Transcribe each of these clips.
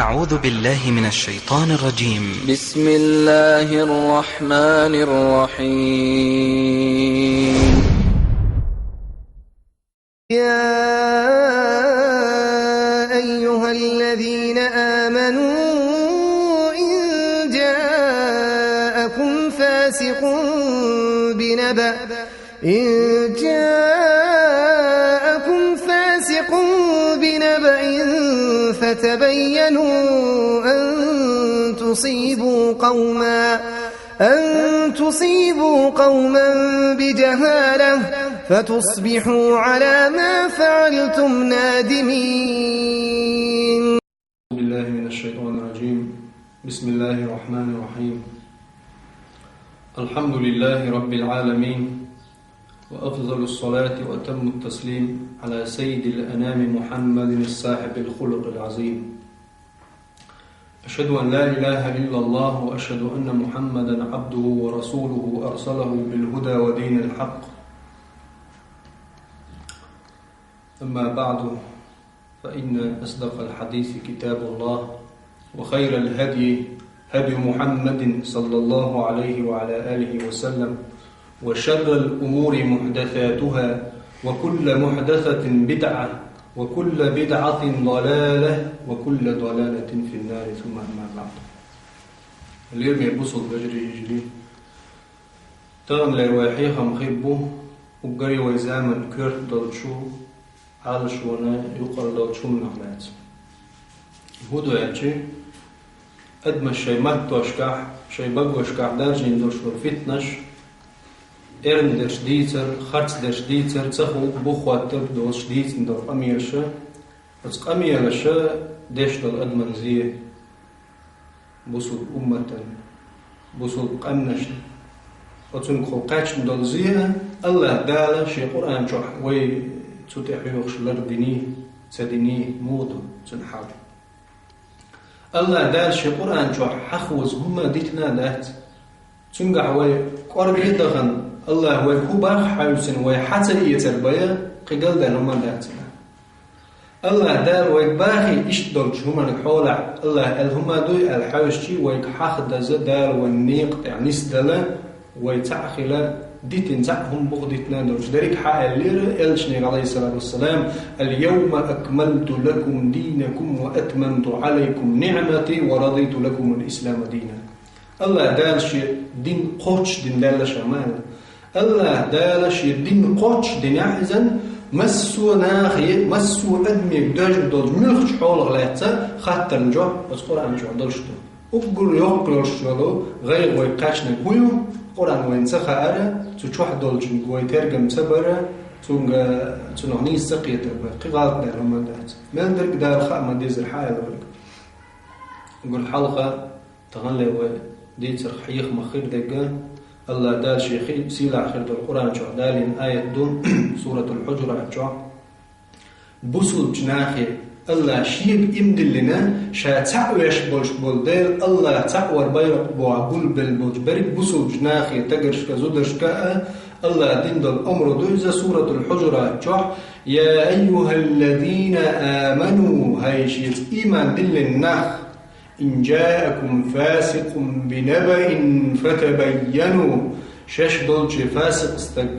أعوذ بالله من الشيطان الرجيم. بسم الله الرحمن الرحيم. يا أيها الذين آمنوا إن جاءكم فاسق بنبأ فتبينوا أن تصيبوا قوما بجهالة فتصبحوا على ما فعلتم نادمين. أعوذ بالله من الشيطان الرجيم. بسم الله الرحمن الرحيم. الحمد لله رب العالمين، وأفضل الصلاة وأتم التسليم على سيد الأنام محمد الصاحب الخلق العظيم. أشهد أن لا إله إلا الله، وأشهد أن محمدا عبده ورسوله أرسله بالهدى ودين الحق. أما بعد، فإن أصدق الحديث كتاب الله، وخير الهدي هدي محمد صلى الله عليه وعلى آله وسلم، وشر الأمور محدثاتها، وكل محدثة بدعة، وكل بدعة ضلالة، وكل ضلالة في النار. ثم أما بعد، اليوم يبصل بجري يجري تغن لرواحي خمخيبه وقري ويزامن كرت دلشو عالشونا يقر دلشو من أخلات هدو يأتي أدم الشي مهتوشكح شي بقوشكح دارجين دلشو الفتنش إرن در شديتر خرץ در شديتر تخو بخواتر دول شديتن دول أميرشا وتق أميرشا ديش دول أدمن زيه بوصل أمة بوصل قنش وتنكو قاتش دول زيه الله دالا شي قرآن جوح وي تتحيوخش لرديني تديني مودو تنحاج الله دال شي قرآن جوح حخوز هما ديتنا دات تنقع وي قربي دغن الله هو كوبا حيوسن وحتى يتربيا قال ده لما داتنا الله دار ويباخي اشدل جهما الحولع الله الهما دوي الحوشي ويكحخد زدار والنيق يعني سدلا ويتعخل ديتن تعهم بغدتنا دوش دارك حق اللير الشني عليه الصلاة والسلام اليوم أكملت لكم دينكم وأتممت عليكم نعمتي ورضيت لكم الإسلام دينا. الله دار شي دين قوتش دين دال شمال الله دالش يدين قوتش دين أحزن مسو ناخي مسو أدمي بداج بداج ملخش حول غلاتا خاطر نجوع القرآن نجوع دلشتو وقل يقلش ولو غير ويقاشنا كويو قرآن وينسخة أرى تشوح دلشن ويترجم سبرة تنعني سقيت قغاط دار هم دات من درك دار خامة ديز الحال ولك نقول حلقة تغلي وديتر حيخ مخير دقا الله دال شيخي سيلا آخر القرآن شو دالين آية دون سورة الحجرات شو بوصل جناخي الله شيب إمدلنا شا تعويش بولش بولدير الله تعور بيرق بوعبول بالبولج بريك بوصل جناخي تقرش كزودرش كأ الله دين دل أمر دوزة سورة الحجرات شو يا أيها الذين آمنوا هاي شيء إيمان دلنا إن جاءكم فاسق بنبأ فتبينوا شش دولش فاسق استق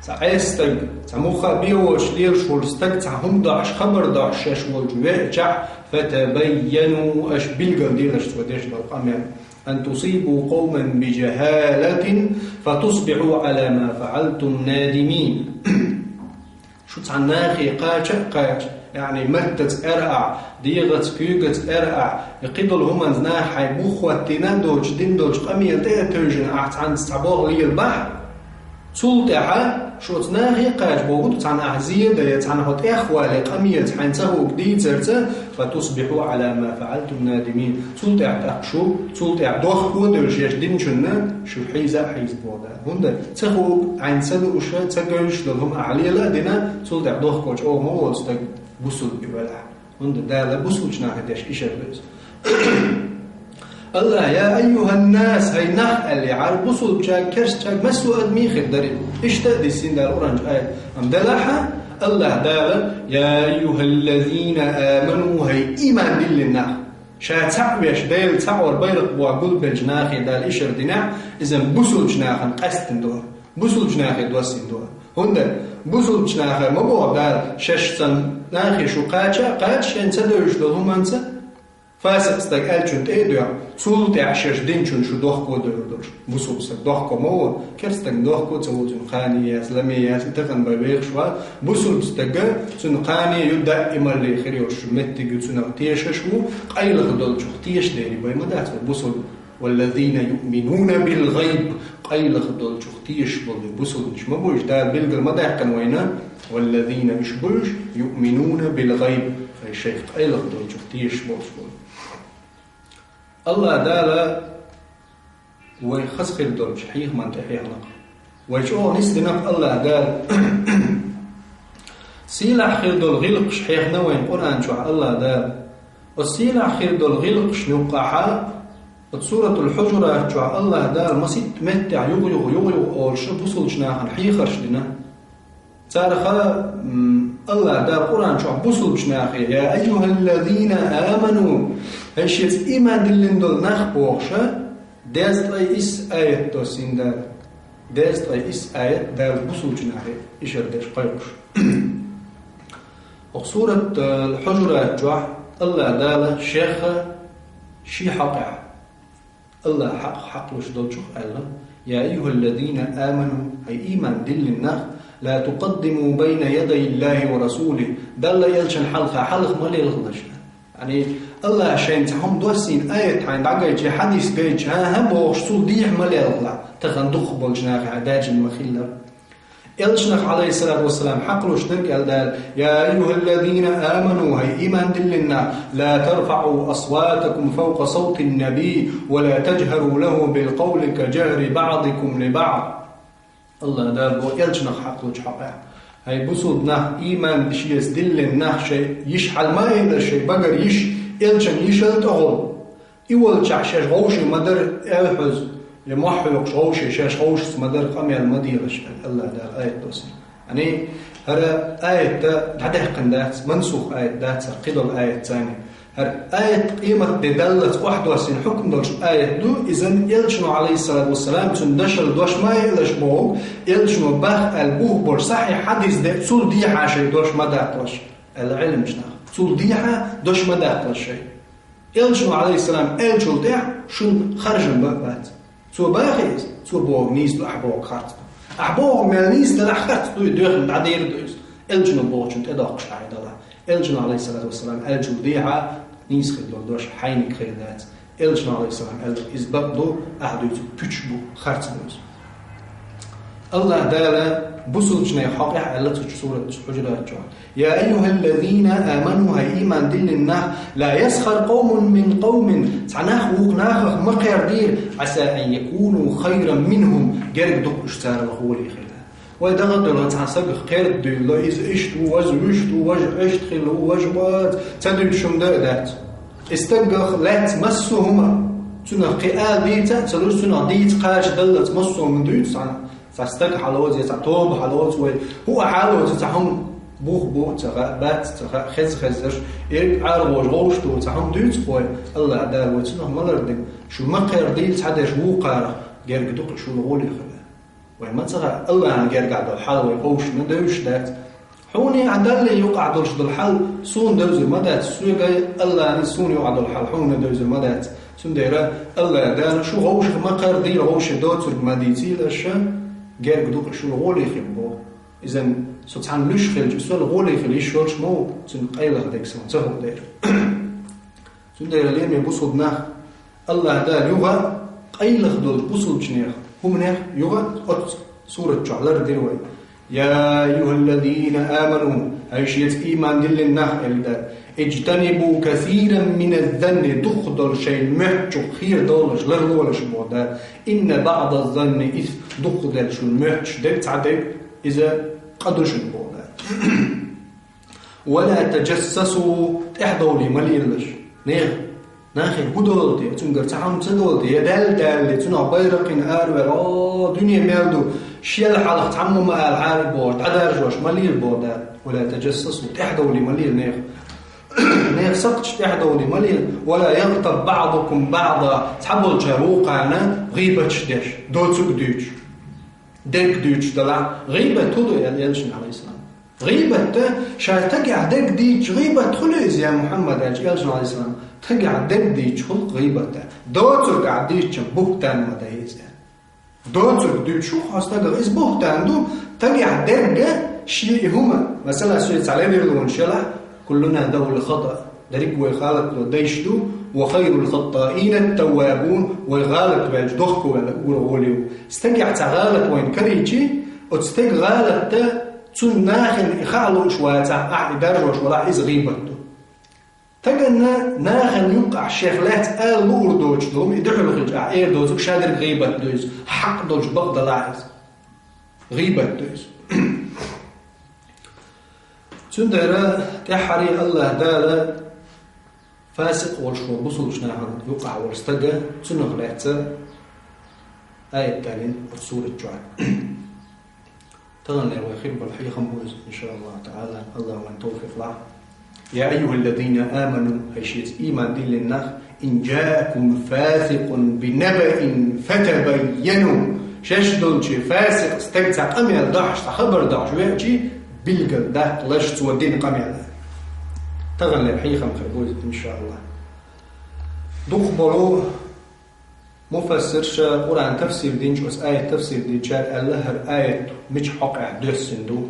تعيستق تمخا بيوش لير شولستق تعهم داش خبر داش شش والجوع فتبينوا أش بلغل ديلش وديش بالقمر أن تصيبوا قوما بجهالة فتصبحوا على ما فعلتم نادمين. شو تعناخي قاش يعني مدت أرقع ديغت كيوغت أرقع يقيدل هما زناحي بوخواتنا دوش دين دوش قمية تيتوجن أحت عن استعباغ لي البحر سلطعة شو تناهي قاش بوغد تعن أحزية ديت عن هات إخوة لقمية حينتهو قديد زرتا فتصبحوا على ما فعلتم نادمين. سلطعة شو سلطعة دوخ ودرش يش دين شنا شو حيزة حيز بودا هندا تخو عين سد وشا تقرش لهم أعلي لا دينا سلطعة دوخ كوش أو موز تق بوصل ببلع هند دالة بوصل جناح داش إيش بس الله يا أيها الناس هاي نخ اللي عار بوصل بجاك كرش جاك مسو أدمي خدري إيش تأدي سين دال أورانج آية أم دلها الله دالة يا أيها الذين آمنوا هاي إيمان دل النخ شاتع ويش ديل تعور بيرق بوعقول بالجناخي دال إشر دينع إذن بسول جناخن قستن دور بسول جناخي دوسين دور هنده بسول جناخي مبوع دال ششتن ناخي شو قاتش ينسدوش دول هم انسا فاسق ستاك ألجون تأيدوع سول تعشش دينشون شو دوخكو دور بسول ستاك دوخكو مو كرستاك دوخكو تسوتون خاني إسلامي تخن ببيغ شوا بسول ستاك تنقاني يدع إما اللي خيريوش متك تنو تيششو قيلغ دول شو تيش ديري باي مدات بسول والذين يؤمنون بالغيب قيلغ دول شو تيش بولي بسول مش مبوش دا بلغ المدات كان وينا والذين مش بوش يؤمنون بالغيب الشيخ قيلغ دول شو تيش بولي الله دالا ويخسخر دول شحيح من تحيح نقر ويشوه نسدنك الله دال سيلا خير دول غلق شحيح نوين قرآن شو الله دال والسيلا خير دول غلق شنوقعها سورة الحجرة شو الله دال ما سيت متع يغيغ أول شو بصل شناخن حيخر شدنا تارخا الله دال قرآن شو بصل شناخي يا أيها الذين آمنوا هالشيء إيمان دلين دول نخبوخشة دازت أي إس آية توسين دال دازت أي إس آية دال بصل شناخي إيش أردش قيقش وسورة الحجرة جوح الله دال شيخ شي حقع الله حق وش دول شوخ الله يا أيها الذين آمنوا أي إيمان دلنا لا تقدموا بين يدي الله ورسوله دل يلشن حلق مالي الغلش يعني الله شين تهم دوسين آية عند عقايج حديث قايج هم بوشتو ديح مالي الغلا تخندخ بالجناح عداج المخيلة إلشنخ عليه الصلاة والسلام حقلوش درك الدال يا أيها الذين آمنوا هي إيمان دلنا لا ترفعوا أصواتكم فوق صوت النبي ولا تجهروا له بالقول كجهر بعضكم لبعض الله دال بو إلشنخ حقلوش حقا هي بصودنا إيمان بشيس دلنا شيء يشحل ما يقدر شيء بقر إلشن يشل تغل إول شعشاش غوشي مدر ألحز يمحلق شوشي شاش غوش مدر قمي المديرش الله دار آية توسي يعني هذا آية ده قندات منسوخ آية دات قدر آية ثانية هذا آية قيمة بدلت واحد وسين حكم دوش آية دو إذن يلشنو عليه الصلاة والسلام تندشل دوش ما يلش بوغ يلشنو باخ البوغ بور صحي حديث ده تول ديحة شيء دوش ما داقلش العلم مش ناخ تول ديحة دوش ما داقلش شيء يلشنو عليه السلام الجل ديح شون خرج بقبات سو باخيز سو بوغ نيس لأحبوغ خارت أحبوغ من نيس لأحخرت دوخن عدير دوز الجنو بوغ شنت إداق شعيد الله الجنو عليه الصلاة والسلام الجل ديحة نيس خدلو دوش حينك خيدات الجنو عليه السلام إزباب دو أحدو يتو بيشبو خارت دوز الله دالا بصل جناي حقيقة على سورة حجرات جوان يا أيها الذين آمنوا هاي إيمان دلنا لا يسخر قوم من قوم تعناخ وقناخ مقير دير عسى أن يكونوا خيرا منهم جارك دوك اشتار الخولي خيرا وإذا غدر تعسق خير دي لا إذا إشتو وجو إشت خلو وجوات تدري شم دات استقخ لا تمسهما تنقي آديتا تدري تنقيت قاش دلت مسهم من دوت فاستك حلوات يتعطوب حلوات هو حلوات يتعهم بوخ تغابات خزش عارب وجوش تو تعهم دوت قوي الله دار وتنه ملردك شو مقر ديل تعدش هو قاره غير قدق شو الغولي خلا وما ترى الله غير قاعد الحال ويقوش ما دوش دات حوني عدل يوقع دوش الحل سون دوز المدات سوق الله نسون يوقع الحل حون دوز المدات سون دايره الله دار شو غوش مقر ديل غوش دوت المديتي للشام غير قدوق شو الغولي خبو إذن سوتعن ليش خلج سو الغولي خليش شورش مو تنقيله ديك سون تهو داير سون داير ليه يبوصدنا الله دا يوغا قيله دول بوصد شنيخ هم نيخ يوغا سورة جعلر ديروي يا أيها الذين آمنوا هيشيت إيمان دلنا إلدا اجتنبوا كثيرا من الظن دخدر شيء محجو خير دولش لردولش بودا إن بعض الظن إذ دخدر شو المحج دلت عدب إذا قدرش بودا ولا تجسسوا تحضوا لي مليلش ناخي هدولتي تنقر تعام تدولتي دال تنع بيرقين آروي دنيا ميلدو شيال حالك تعمم العارب بود عدار جوش مليل بودا ولا تجسسوا تحضوا لي مليل نيخ نيسقش تحدوني مليل ولا يغتب بعضكم بعضا تحبوا الجروقانا غيبة شدش دوتسوك دوتش دك دوتش دلع غيبة تدو يلشن عليه السلام غيبة شاي تقع دك ديتش غيبة تخليز يا محمد يلشن عليه السلام تقع دك ديتش خلق غيبة دوتسوك عديتش بوهتان مدهيز دوتسوك دوتش شو خاصة إز بوهتان دو تقع دك شيء هما مثلا سويت عليه يرلون شلح كلنا دول خطأ دريك ويخالط وديشدو وخير الخطائين التوابون ويغالط باش دخكو ولا غوليو استقع تغالط وين كريجي وتستق غالط تا تون ناخن يخالو شواتا احد درجه ولا از غيبته تجنا ناخن يقع شغلات ال لوردوج دوم يدخل رجع اير دوز شادر غيبه دوز حق دوج بغض لاعز غيبه دوز تندرا تحري الله دالا فاسق والشو بصل شناهن يقع ورستجا تنغلعت آية تالين سورة جوع تغنى ويخير بالحي خمبوز إن شاء الله تعالى الله من توفيق له يا أيها الذين آمنوا هيشيت إيمان دين للنخ إن جاءكم فاسق بنبأ فتبينوا شاشدولشي فاسق استجزع قميل داعش خبر داعش ويأتي بلغل ده قلاش تودين قميل تغنى بحي خمبوز إن شاء الله دخبروا مفسرش قرآن تفسير دينش وس آية تفسير دينش الله آية مش حقع دوسندو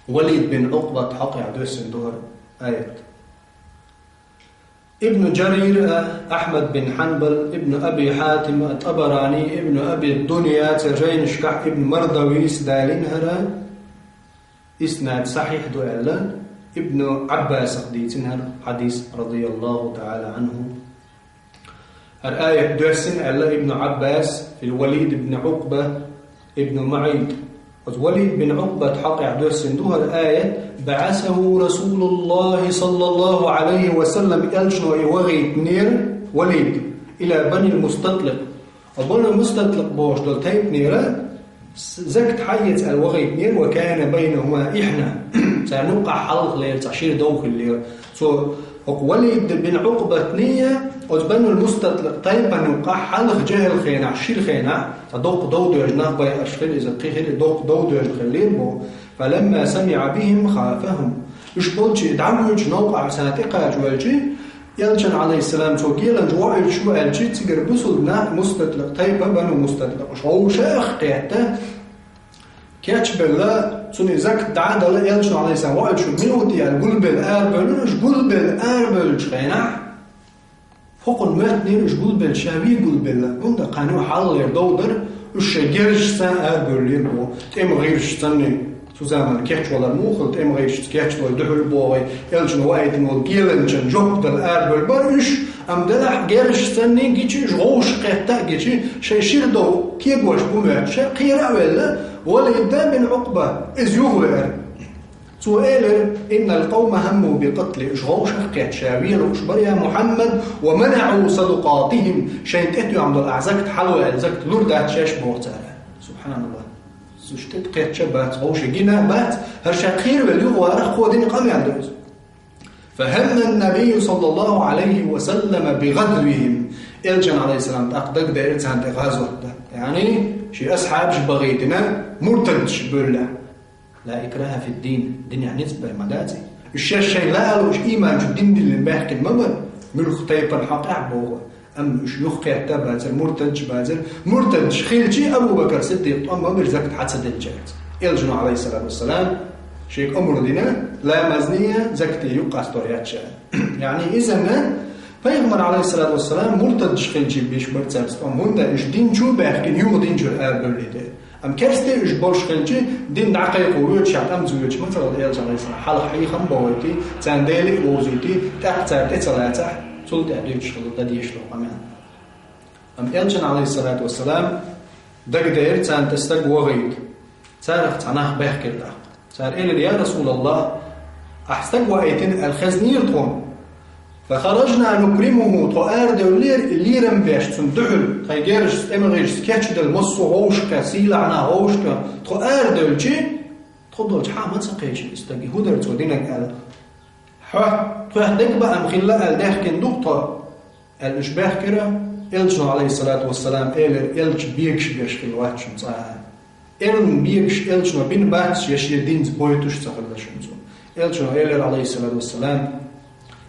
وليد بن عقبة حقع دوسندو آية ابن جرير أحمد بن حنبل ابن أبي حاتم الطبراني ابن أبي الدنيا ترجين شكح ابن مردويس دالين هرا إسناد صحيح دو إعلان ابن عباس قديتنهر حديث رضي الله تعالى عنه الآية دوسن على ابن عباس في الوليد بن عقبة ابن معيد الوليد بن عقبة حقع دوسن دوها الآية بعثه رسول الله صلى الله عليه وسلم ألشنو يوغي نير وليد إلى بني المستطلق وبني المستطلق بوش دول تيب نيرا زكت حيث الوغي نير وكان بينهما إحنا سنوقع حلق لير تعشير دوخ اللير وليد بن عقبة نية وتبنوا المستطلق طيب أن يوقع حلق جهل خينع شير خينع فدوق دودو يجناق بي أشخير إذا قيل دوق دودو يجخلين بو فلما سمع بهم خافهم يشبولش يدعموا يجنوقع سنتقى جوالجي يلجن عليه السلام توقيلا جوائل شو ألجي تقر بسلنا مستطلق طيب بنوا مستطلق شو شاخ قيعته كاتش بالله سوني زك تعادل يلجن عليه السلام وقال شو منوتي القلب الأربل قلب الأربل خينع فوق المتنين قلب الشاوي قلب الله عند قانون حل يردودر الشجرش سان أربل يبو تم غيرش تاني سوزامن كاتش ولا الموخل تم غيرش كاتش ولا دحول بوغي يلجن وايد مول جيلنجن جوب الأربل برش أم دلح غيرش تاني جيتش غوش قطع جيتش شيء شيردو كيبوش بومه شيء قيرة ولا وليد بن عقبة إذ يغلر سؤال إن القوم هموا بقتل إشغوش قيت شاوير وإشبر يا محمد ومنعوا صدقاتهم شيء تأتوا عند الأعزاك تحلوا أعزاك لوردات شاش بورتالا سبحان الله سوشتت قيت شبات غوش جينا بات هرشا خير واليوغ وارخ ودين قام يعدوز فهم النبي صلى الله عليه وسلم بغدوهم إلجن عليه السلام تأقدق دائرت عند غازوة يعني شي أصحاب بغيتنا مرتد بالله لا إكراه في الدين دين يعني نسبة مداتي الشيء لا قالوا إيمان شو الدين اللي بيحكي المبر ملخ طيب الحق أعبوه أم شيوخ كيعتا بازر مرتد بازر مرتد خيلتي أبو بكر صديق أم أمر زكت حسد الجهد إلجن عليه الصلاة والسلام شيخ أمر دينا لا مزنية زكت يقع ستوريات شاء يعني إذا ما فيغمر عليه الصلاة والسلام مرتد خيلتي بيش مرتد أم هندا إش دين شو بيحكي يوغ دين شو الأربل لده أم كرستي إش بولش خيلتي دين دعقيق ويوتشات أم زويتش مثلا إلجن عليه السلام حلق حيخم بويتي تانديلي ووزيتي تحتار تتلاتح سلط أديش لديش له أمان أم إلجن عليه الصلاة والسلام دق دير تان تستق وغيد تارخ تعناخ بيحكي الله تار إلي يا رسول الله أحستق وأيتين الخزنير طون فخرجنا نكرمه طوار دولير الليرم بيش تندحل خيجيرش امغيش سكيتش دل مصو غوشكا سيلعنا غوشكا طوار دولجي تفضل حامد سقيش استقي هدر تودينك على دك بقى مخلا الدهكن دقطة الإشباه كرة إلشنا عليه الصلاة والسلام إلش بيكش بيشكل واتشن صحيح إلن بيكش إلشنا بين باتش يشيدين بويتوش تخلشن إلشنا عليه الصلاة والسلام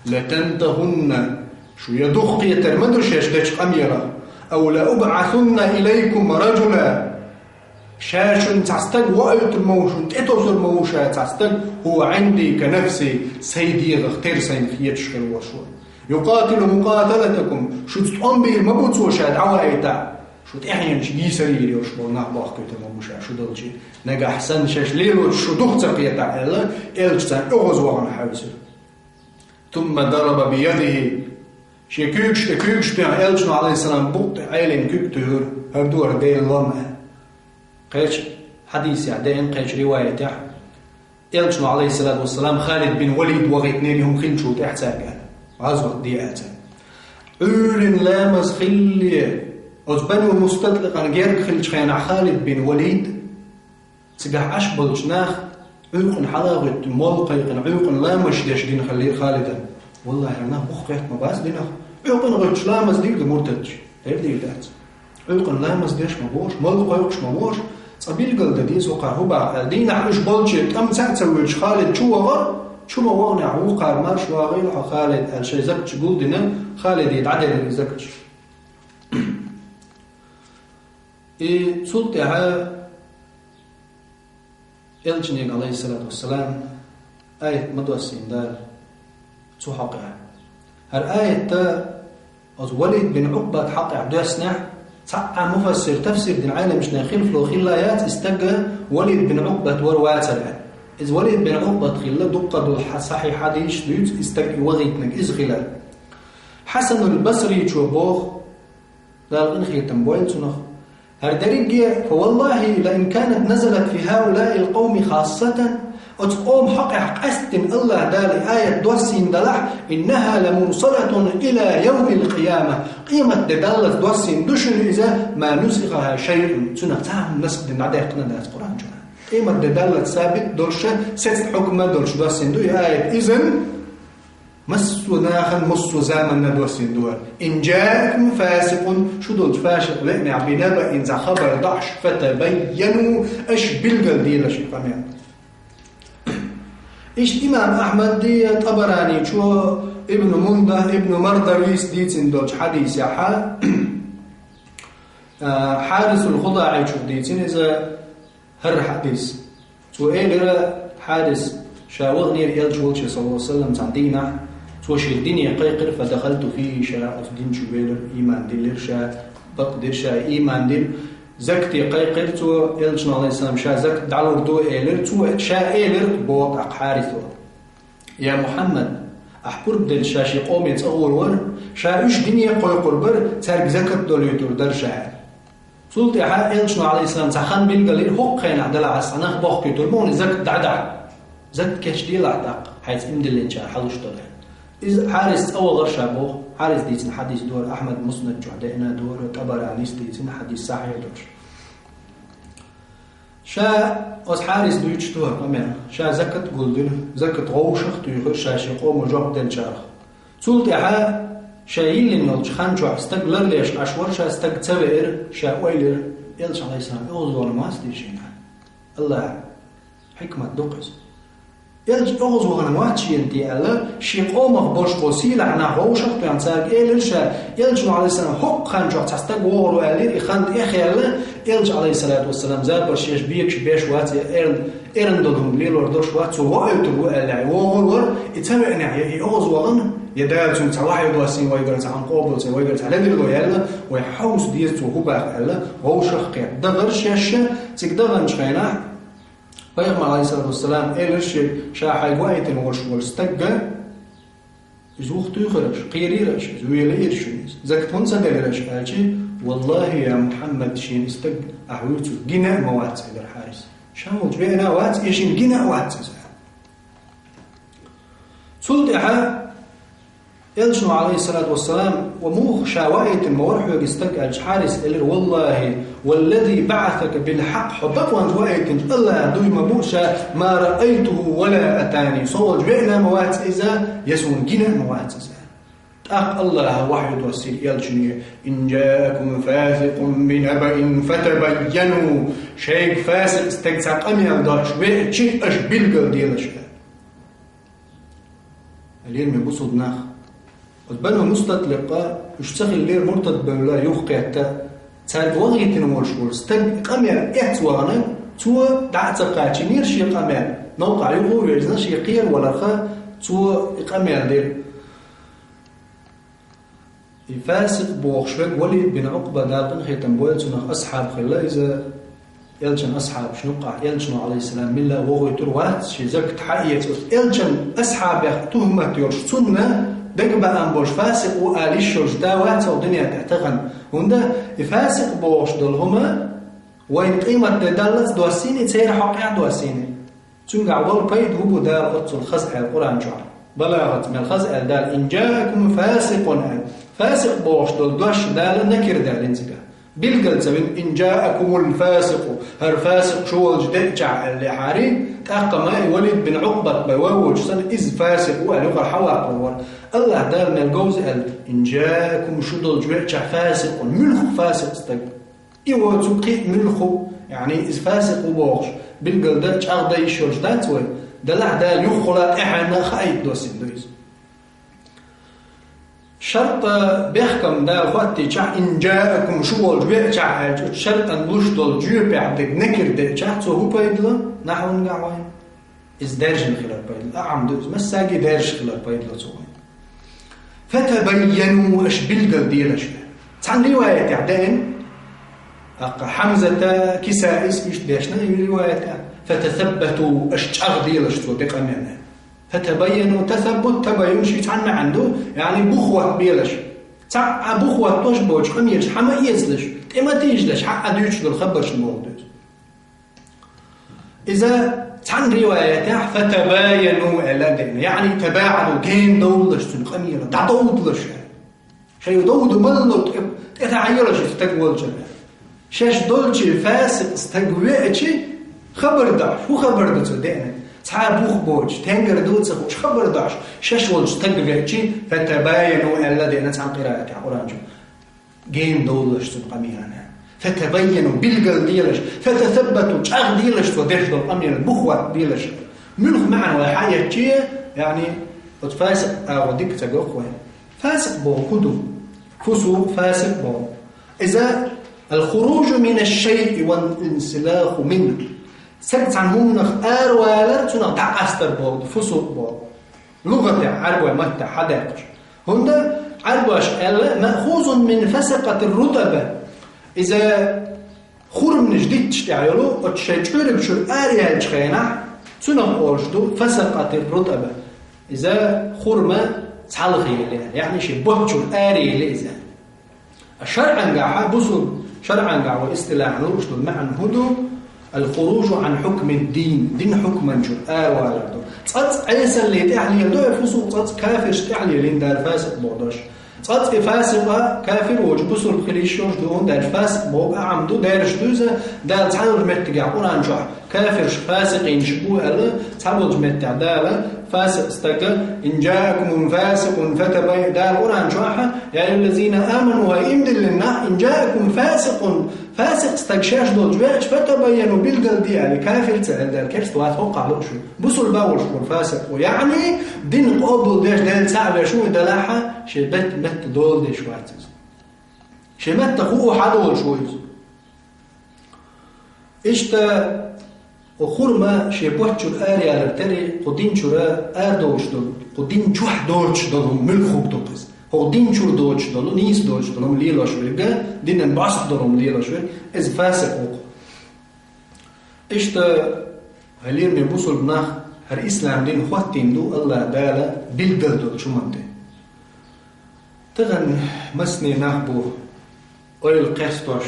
لتنتهن شو يدخ يترمدش يشدش قميرة أو لأبعثن إليكم رجلا شاشن تعستق وقت الموشن تأتوز الموشة تعستق هو عندي كنفسي سيدي غختير سين في يتشغل وشوي يقاتل مقاتلتكم شو تقوم به المبوت وشاد عوائتا شو تحين شي سريري وشو نعباخ كيت الموشة شو دلجي نجا حسن شاش ليلو شو دخت قيتا إلا إلجتان أغز وغن حوزر ثم ضرب بيده شي كوكش بيان إلجنا عليه السلام بوت عيلين كوكتور هردور دي اللمه قيش حديث يعدين قيش رواية تح إلجنا عليه الصلاة والسلام خالد بن وليد وغيتنين هم خلشو تحتاق عزوة دياتا أولن لامز خلي أزبنوا مستطلقا غير خلش خينا خالد بن وليد تقع أشبل جناخ عيقن حلاغة مولقيقن عيقن لامش ديش دين خلير خالدا والله هرناه مخيط مباس دينه عيقن غيرش لامز ديك مرتدش غير ديك دات عيقن لامز ديش مبوش مولقيقش مبوش صبيل قلد دين سوقا هبا دين عيش بولشي أم تسويش خالد شو وغر شو ما وغنى عوقار مارش واغير خالد الشي زكتش قلدنا خالد يتعدل اللي زكتش سلطة إلجنيق عليه الصلاة والسلام آية مدوسين دار تحقق هر آية وليد بن عقبة حقق دوسنا تقع مفسر تفسير دين عالم مش ناخل فلو خلايات استقى وليد بن عقبة ورواتر إذ وليد بن عقبة خلا دقة صحيح حديث دوت استقى وغيتنك إذ خلال حسن البصري تشوبوخ لا الإنخي تنبويل تنخ هردريجي فوالله لئن كانت نزلت في هؤلاء القوم خاصة أتقوم حق أستن الله دالي آية دوسين دلح إنها لمرسلة إلى يوم القيامة قيمة دالة دوسين دشن إذا ما نسخها شيء سنة تاهم نسخ دين عدي قنا دالة قرآن جنا قيمة دالة ثابت دولش ست حكمة دولش دوسين دوي آية إذن مسو ناخن مسو زامن ندوسين دول إن جاءكم فاسق شو دول فاسق لأن بنبأ إن خبر ضعش فتبينوا أش بلغل دي لشي قميان إيش إمام أحمد دي طبراني شو ابن منده ابن مردويس ديتين دوش حديث يا حارس الخضاعي شو ديتين إذا هر حديث شو إيه حارس شاوغني ريال شوالش صلى الله عليه وسلم تعدينا توشي الدنيا قيقر فدخلت فيه شراء الدين شبيلر إيمان ديلر شاء بقدر شاء إيمان ديل زكتي قيقر تو إلجنا عليه السلام شاء زكت دعور دو إيلر تو شاء إيلر بوقع حارثو يا محمد أحبر بدل شاشي قوم يتصور ور شاء إيش دنيا قيقر بر تارك زكت دوليتور در شاء سلطي حا إلجنا عليه السلام تخان بالقليل هو قين عدل عسانه بوقع ترمون زكت دعدع زكت كاش ديل عدق حيث إمدلين شاء حلوش طلع إذا حارس أول غير شابه حارس ديتن حديث دور أحمد مسند جهدئنا دور طبرانيس ديتن حديث صحيح دور شا أس حارس دويتش دور قمنا شا زكت قلدل زكت غوشخ تيخر شاشي قوم وجوب دل شارخ سولت إحا شايل لنولش خانجو استقلر ليش أشور شا استق تبئر شا ويلر يلش عليه السلام أغزور الماس ديشينا الله حكمة دقس يلج أغز وغن واتشي انتي ألا شي قومه بوش قوسيلة عنا غوشق بيان تاق إلشا يلج عليه السلام حق خانجوح تستق وغلو ألير إخانت إخي ألا يلج عليه الصلاة والسلام زاد برشيش بيكش بيش واتي إرن دودهم ليل وردوش واتي وقلتو ألا وغلور إتابعني أغز وغن يدالتهم تواحي دواسين ويقرت عن قوبلتين ويقرت على دلو يلا ويحوس ديزتو هباق ألا غوشق قيق دغر شاشة تقدغن شخيناه فيغمى عليه الصلاة والسلام إلش شاحي قوائت والستقى زوخ تيخرش قيريرش زويليرش زكت هنسا دليرش قالشي والله يا محمد شين استق أحويتو جناء موات إلى الحارس شاول جبئنا وات إيشين جناء وات سلط إحا يلشنو عليه الصلاة والسلام وموخ شاوائت المورح يستق الحارس اللي والله والذي بعثك بالحق حبط وانجوائت الله دوي مبوشا ما رأيته ولا أتاني صوت بينا موات إذا يسون جنا موات إذا أخ الله وحي توسيل يلشنو إن جاءكم فاسق بنبأ فتبينوا شيء فاسق استقسق أميال داش وشيء أشبيل ديال شيء اللي من بصد ناخ وتبنى مستطلقة يشتغل الليل مرتد بولا يوقع تال وغيت نمرشور استق قميا احتوانا تو دعت قاتش نيرشي قميا نوقع يغو يرزنا شي قير ولا خا تو قميا دير الفاسق بوخشوك وليد بن عقبة داقن خيتم بويتنا أصحاب خلا إذا يلجن أصحاب شنقع يلجن عليه السلام ملا وغو يتروات شي زكت حقية يلجن أصحاب تهمة يورش سنة دقبا أنبوش فاسق وآليشوش داوات ودنيا تعتغن هندا فاسق بوش دلهما وين قيمة دالت دواسيني تسير حقيا دواسيني تنقع دول بيد هبو دال قطس الخزع القرآن جعل بلاغت من الخزع دال إن جاءكم فاسق بوش دل دوش دال نكر دال انزقا بالقلت من إن جاءكم الفاسق هالفاسق شو الجدع اللي حارين تأقى ماء ولد بن عقبة بواوج سن إذ فاسق وقال حواق وقال الله دال من الجوز قال إن جاءكم شو الجدع فاسق ملخ فاسق استق إيوه تقي ملخ يعني إذ فاسق وبوش بالقلت أغدا يشوش داتوي دلع دال يخلق إحنا خايد دوسين دويس شرط بيحكم دا وقتي جاء إن جاءكم شو الجوع شرط أن بوش دول جوع بعدك نكر ده جاء تو هو بيدلا نحو نقعوين إز دارجن خلال بيدلا أعم دوز مساقي دارج خلال بيدلا توين فتبينوا أش بلقل ديلا شيء تعني رواية عدين حمزة كسائس إيش داشنا رواية فتثبتوا أش أغديلا شتو بقمنا فتبينوا تثبت تبين شيء تعنا عنده يعني بخوة بيلش تاع بخوة توش بوش خميش حما يزلش إما تيجلش حق أديوش دول خبرش الموضوع إذا تعن رواية فتباينوا على يعني تباعدوا كين دولش تنقميرا تعدودلش شيء دود ملنو تتعيرش تتقول جمع شاش دولش فاسق استقويتش خبر داش هو خبر داش دينا تعال بوخ بوج تنقر دوتس خوش خبر داش شش ولج تقرأتي فتباينوا الذين عن قراءة القرآن جين دولش تنقميرنا فتبينوا بالقل ديلش فتثبتوا تأخ ديلش ودرش الأمير بخوة ديلش ملخ معنا وحياتي يعني فاسق أو ديك تقوى فاسق بو كدو فسوق فاسق بو إذا الخروج من الشيء والانسلاخ منه سبت عنهم نخ أروالر تنخ دع أستر بود فسوق بود لغة عربة متى حداقش هنا عربش ألا مأخوذ من فسقة الرطبة إذا خور من جديد تشتعيلو وتشتعيلو بشو أريال تخينا تنخ أرشدو فسقة الرطبة إذا خور ما تحلغي يعني شي بوتشو أريال إذا الشرع قاعد بصل شرعا قاعد واستلاح نرشدو المعنى هدو الخروج عن حكم الدين دين حكما جرآ والدو تصد عيسى اللي تعلي دو يفسو تصد كافر تعلي لين دار فاسق بودش تصد فاسق كافر وجبسو الخليشوش دون دار فاسق بوغ عمدو دارش دوزة دار تعالج متقع قرآن جوع كافر فاسقين شبوه ألا تعالج متقع دالا فاسق استقل إن جاءكم فاسق فتبين دار قرآن جوعها يعني الذين آمنوا هايمدل لنا إن جاءكم فاسق استقشاش دول جواش فتبينوا بالقل دي يعني كافر تعال دار كيرس واتوقع له شو بصوا الباول شكور فاسق ويعني دين قبل ديش دال سعب شو دلاحة شبت مت دول ديش واتز شمت تخوه حدول شويز إشتا وخورما شبوحشو الآري على التري قدين شورا آردوش دول قدين جوح دولش دولهم ملخوب دوقز قدين شور دولش دولو نيس دولش دولهم ليلا شويقا دين انبعص دولهم ليلا شويق إز فاسق وقو إشتا هلير مبوصل بناخ هر إسلام دين خواتين دو الله دالا بالدل دول شو منتي تغن مسني ناخبو أول قيستوش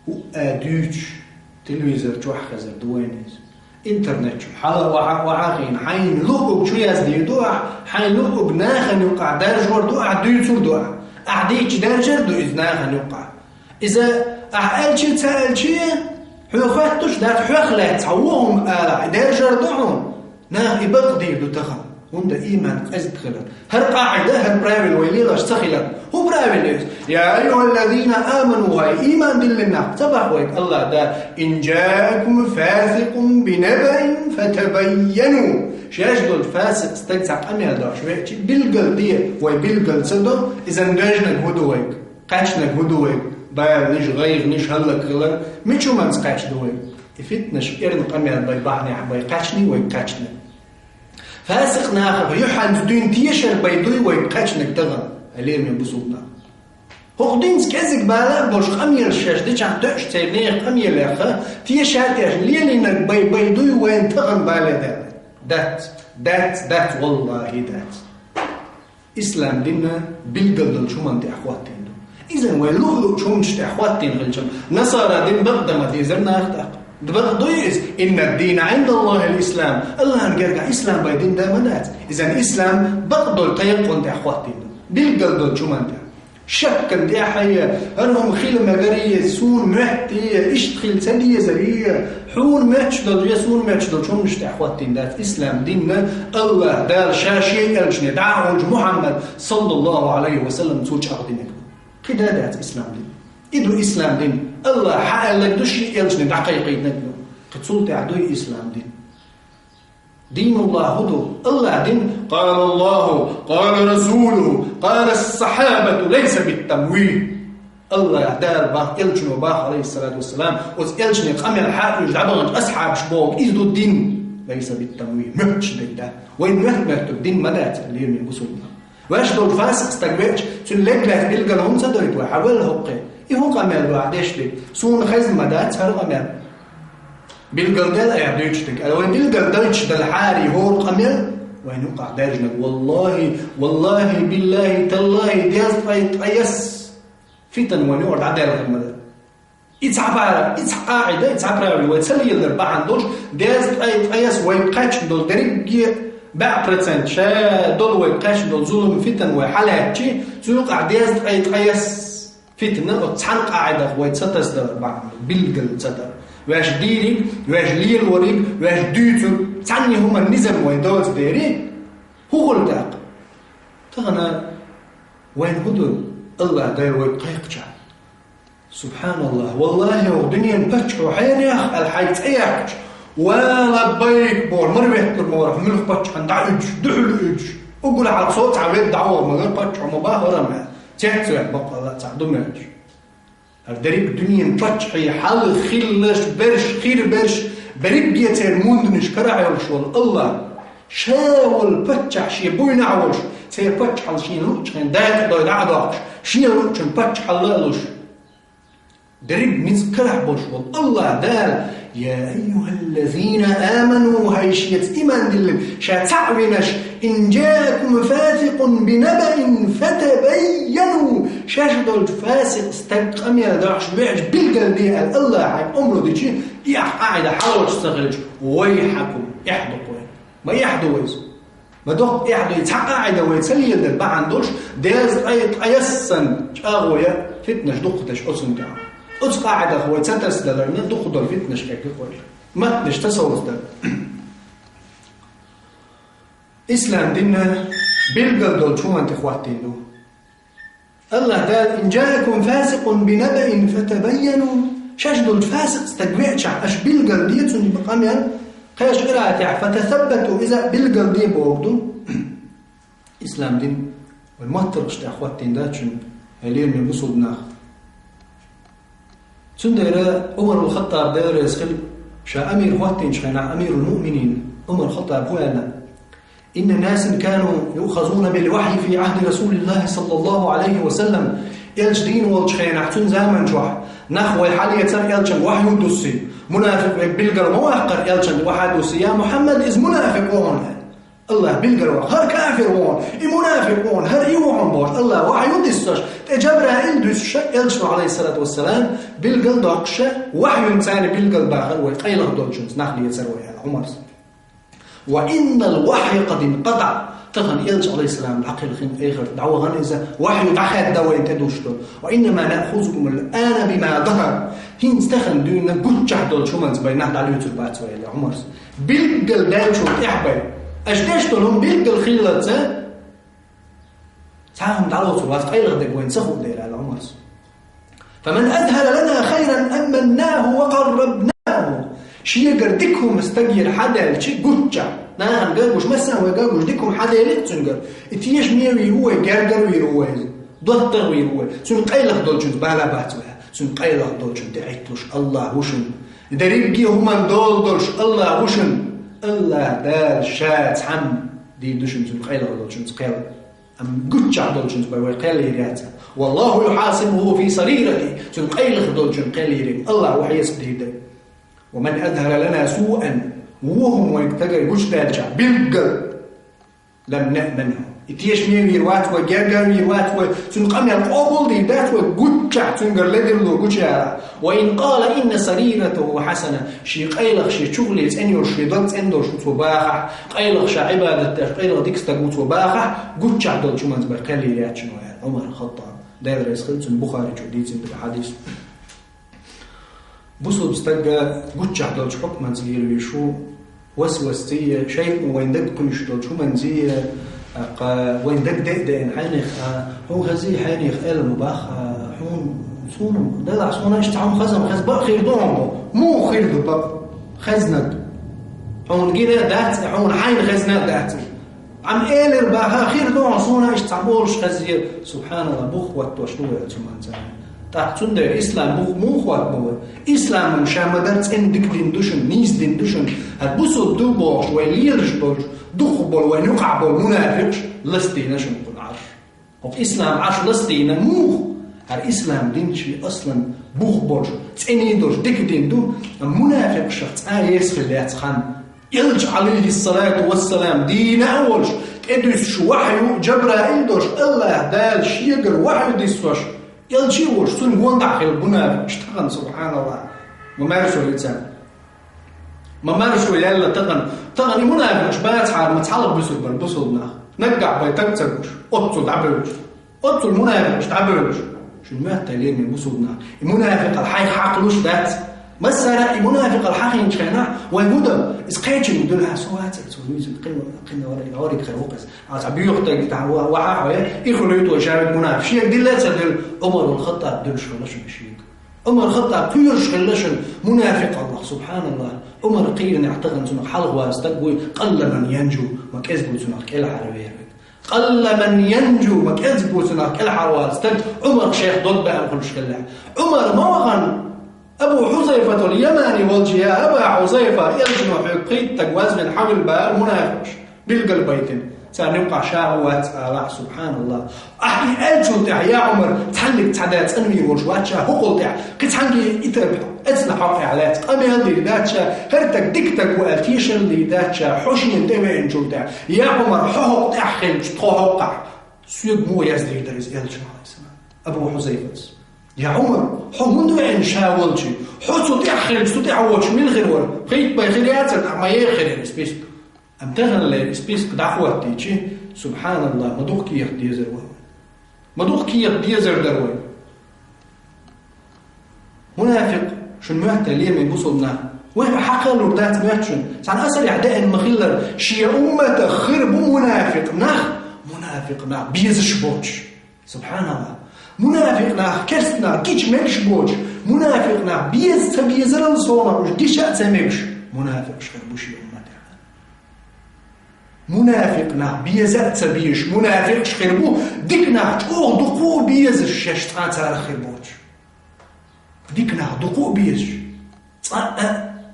وآدوش تلويزر جوح خزر دوانيز إنترنت حلا وعاقين حين لوب شو يزدي دوع حين لوب ناخن يقع درجة دوع دير دوع أعديك درجة دو إذ ناخن يقع إذا أعلشي تسألشي حوختش دات حوخلات عوهم آلا درجة دوعهم ناخ يبقى دير دو تخل هند إيمان أزد خلال هر قاعدة هر براويل ويليلاش تخلال هو براويل يا أيها الذين آمنوا هاي إيمان دلنا تبع ويك الله دا إن جاءكم فاسق بنبأ فتبينوا شاش دول فاسق استقصع أمير داش ويكي بلغل دي وي بلغل صدر إذا ندجنك هدو ويك قاشنك هدو ويك باير نش غير نش هلك خلال ميشو منس قاش دو ويك إفتنش إرنق أمير باي بحني حباي قاشني ويك قاشني فاسق ناخر يحن دون تيشر بيدوي ويقاشنك تغن عليه من بصوتنا هقدينس كازك بالا بوش قمير الشاش ديش عن تقش تيبنيق قمير لأخر تيشار تيش ليلينك بيدوي وين تغن بالا that والله that إسلام دينا بلقل شو من دي أخواتين إذن ويلوه شو منش دي أخواتين غلشم نصارى دين بغدما دي زرنا أخطاق دبغضيز إن الدين عند الله الإسلام الله نرجع إسلام بايدين دامنات إذا إسلام بغضل تيقون دي أخواتين بالقلدل شو من ده شكا دي حيا أنهم خيل مغارية سون محتية إشتخيل سدية زرية حون ماتشدل يسون ماتشدل شو مش دي أخواتين ده إسلام ديننا الله دار شاشي ألجنة دعوج محمد صلى الله عليه وسلم توج أغدينك كده ده إسلام دين إدو إسلام دين الله حقل لك دوشي إلجنة دقيقي نجنو قد عدوي إسلام دين دين الله هدو الله دين قال الله قال رسوله قال الصحابة ليس بالتمويه الله دار باه إلجنو باه عليه الصلاة والسلام وز إلجنة قمل حاكم جعبان أصحاب شبوك إذو الدين ليس بالتمويه مهتش ده وين مهتك الدين مدات اللي من بسوطنا واش دول فاسق استقبلش تلقى له بيلقى لهم صدرت وحاول هقه يهون قمل وعدش لك سون خزم مدات هر قمل بيلقى دل يعديشتك وين بيلقى دلش دل حاري هور قمل وين يقع درجنك والله بالله تالله دياز طيس فتن وين يقعد عدالة المدى قاعدة ويتسلي الاربعة عندوش دياز طيس ويقاتش دول دريق باع برسنت شا دول ويقاش دول ظلم فتن وحالات شي سوق عديز قياس فتنة وتصحن قاعدة ويتستس در بعض بلقل تدر واش ديري واش ليل وريب واش ديتو تعني هما النظام ويدوز ديري هو الداق تغنى وين هدو الله داير ويقايقشا سبحان الله والله ودنيا نبتش وحين ياخ الحيط اياكش ولا بيك بور مربيت المور ملخ باتش عند عج دحل اج اقول على صوت عويد دعوه ما غير باتش مباهره ما تحت بقى لا تعدمش الدريب الدنيا باتش هي حل خلش برش خير برش بريب يتر موندنش كراعي وشول الله شاول باتش شي بوين عوش سي باتش حل شي لوش داك دو دعداش شي لوش باتش حلالوش دريب نذكره بوشول الله دار يا أيها الذين آمنوا هايشيت إيمان دلم شاتعوينش إن جاءكم فاسق بنبأ فتبينوا شاشدوا الفاسق استقام يا داعش بيعج بالقلبي الله عيب أمره ديشي قاعدة حاول تستغلج ويحكم يحدقوا ما يحدوز ما دوق يحدو يتحق قاعدة ويتسلي الدربع عندوش داز أيسن شاغويا فتنش دقتش أصن دعا أص قاعدة هو تسدس دلنا دخل الفتنة شكل قوي ما نش تصور ده إسلام ديننا بالقلب دول شو أنت خواتينه الله قال إن جاءكم فاسق بنبأ فتبينوا شجدوا الفاسق استقبعش أش بالقلب ديتون بقاميا قاش قراءة فتثبتوا إذا بالقلب دي بوقدوا إسلام دين والمهتر قشت أخواتين داتشن هليل من بصودنا سندرة عمر الخطاب دار يسخل شا أمير خواتين شخينا أمير المؤمنين عمر الخطاب هوانا إن ناس كانوا يؤخذون بالوحي في عهد رسول الله صلى الله عليه وسلم إلش دين والشخينا حتون زامن جوح نخوة حالية سر إلشن وحي دوسي منافق بالقر مواقر إلشن وحي دوسي يا محمد إذ منافق وهنا الله بالقلوة هر كافر وون منافق وون هر يوعن باش الله وحي دستش جبرائيل دش إلشوا عليه الصلاة والسلام بالقل دقش وحي إنسان بالقل باخر ويقيل دولشنز نخلي يسروي عمر وإن الوحي قد انقطع تغن إلش عليه السلام العقل خن آخر دعوة غن إذا وحي دعخت دوين تدوشته وإنما نأخذكم الآن بما ظهر هين استخن دونا قجح دول شمانز بينه على يوتيوب باتسوي عمر بالقل دالشو تحبي أشتاش لهم بالقل خيلة زا تعالهم تعالوا صبات قيل غدك وين سخوا دير على عمر فمن أذهل لنا خيرا أمناه وقربناه شيء قردكم استجير حدا شيء قجع نعم قالوش مثلا وقالوش ديكم حدا يلتسنجر اتيش ميوي هو قرقر ويروه ضغطر ويروه سن قيلخ دولجن بالا باتوها سن قيلخ دولجن دعيتوش الله وشن دريبكي هما دولش الله وشن الله دال شات حم دي دوشن سن قيلخ دولجن قيل ام قجع دولجن باوي قيل يرياتا والله يحاسبه في سريرته سن قيلخ دولجن قيل يريم الله وحيس بديده ومن أظهر لنا سوءا وهم ويكتجر جشتاجع بالقل لم نأمنه اتيش مين يروات وجرجر يروات وسنقام القبول دي ذات وجتع تنجر لدرلو جتع وإن قال إن سريرته حسنة شي قيلخ شي شغلي أنيور شي ضد أندور شو تباخ قيلخ شي عبادة قيلخ ديكس تقوت وباخ جتع دول شو منزبر قليل ياتشنو عمر الخطاب داير يسخلت البخاري جديد بالحديث بصوا بستجا جتع دول حكم منزل يشو وسوستية شيء وين دق كل شيء شو منزية وين دق دين حينخ هو غزي حينخ المباخ حون صون دلع صون اشتعون خزن بق خير دوم مو خير بق خزنة حون كده دات حون حين خزنة دات عم إيلر بقى خير دوم صون اشتعبولش خزي سبحان الله بخ وتوشلوه تمان تحتون در اسلام مو خواد بوه اسلام مشامدرت ان دك دين دوشن نيس دين دوشن هاد بوسو دو باش ويليرش باش دخ بول ونقع بول منافقش لستي نشن قل عرش وف اسلام عرش لستي نموخ هر اسلام دين شي اصلا بوخ باش تعني دوش دك دين دو منافق شخص آيس في اللي اتخان يلج عليه الصلاة والسلام دين أولش ادرس شو وحيو جبرائيل دوش الله دال شيقر وحيو ديسوش يلشي وش سن قوان داخل بنا اشتغل سبحان الله ممارسوا لتان ممارسوا يلا تغن منافق شبات حال متعلق بسلنا نقع بيتك تسوش اطل تعبروش اطل منافق مش تعبروش شو ما تلين من بسلنا المنافق الحي حقلوش ذات مثلا المنافق الحقي ينشينا والمدى اسقيتش مدلها سوات سويت قلنا وري خروقس عصبي يختك تاع وعاء يخليت وشارك منافق شي دلات دل عمر الخطاب دلش ولاش مشي عمر الخطاب كيرش خلاش منافق الله سبحان الله عمر قيل يعتقد انه حلقه استقوي قل من ينجو ما كذبوا سنك العربيه قل من ينجو ما كذبوا سنك الحواس عمر شيخ ضد بقى كل شكله عمر ما وغن أبو حذيفة اليماني والجياء أبا حذيفة يرجم حقيت تجواز من حول بار منافق بالقلبيتين سنبقى شهوات الله سبحان الله أحكي أجل تاع يا عمر تحلك تعدات أنمي ورجواتشا هقول تاع كنت حنجي إتربح أتنا حقي علات أمي هذي داتشا هرتك ديكتك وألتيشن اللي داتشا حوشني انتبه إنجل تاع يا عمر حقوق تاع خلج تحقق سيد مو يزدي درس يلجم عليه السلام أبو حذيفة يا عمر منذ أن شاولتي حطوا تأخر تتعوش من غير خيط بخيرات ما يخير السبيس أم تغنى السبيس دعوة تيجي سبحان الله مدوق كي يخدي زروي مدوق كي يخدي زروي منافق شن معتل ليه من بصلنا وين حقل وردات ماتشن عن أصل أعداء المخلر شيء أمة خرب منافق منافق بيزش بوش سبحان الله منافقنا كرسنا كيش ماكش بوش منافقنا بيز تبيزر الصونة وش ديش أتسميش منافق شخربوش يوم منافقنا بيز أتسبيش منافق شخربو ديكنا تقوه دقوه بيز الشاشتان تارخ خربوش ديكنا دقوه بيز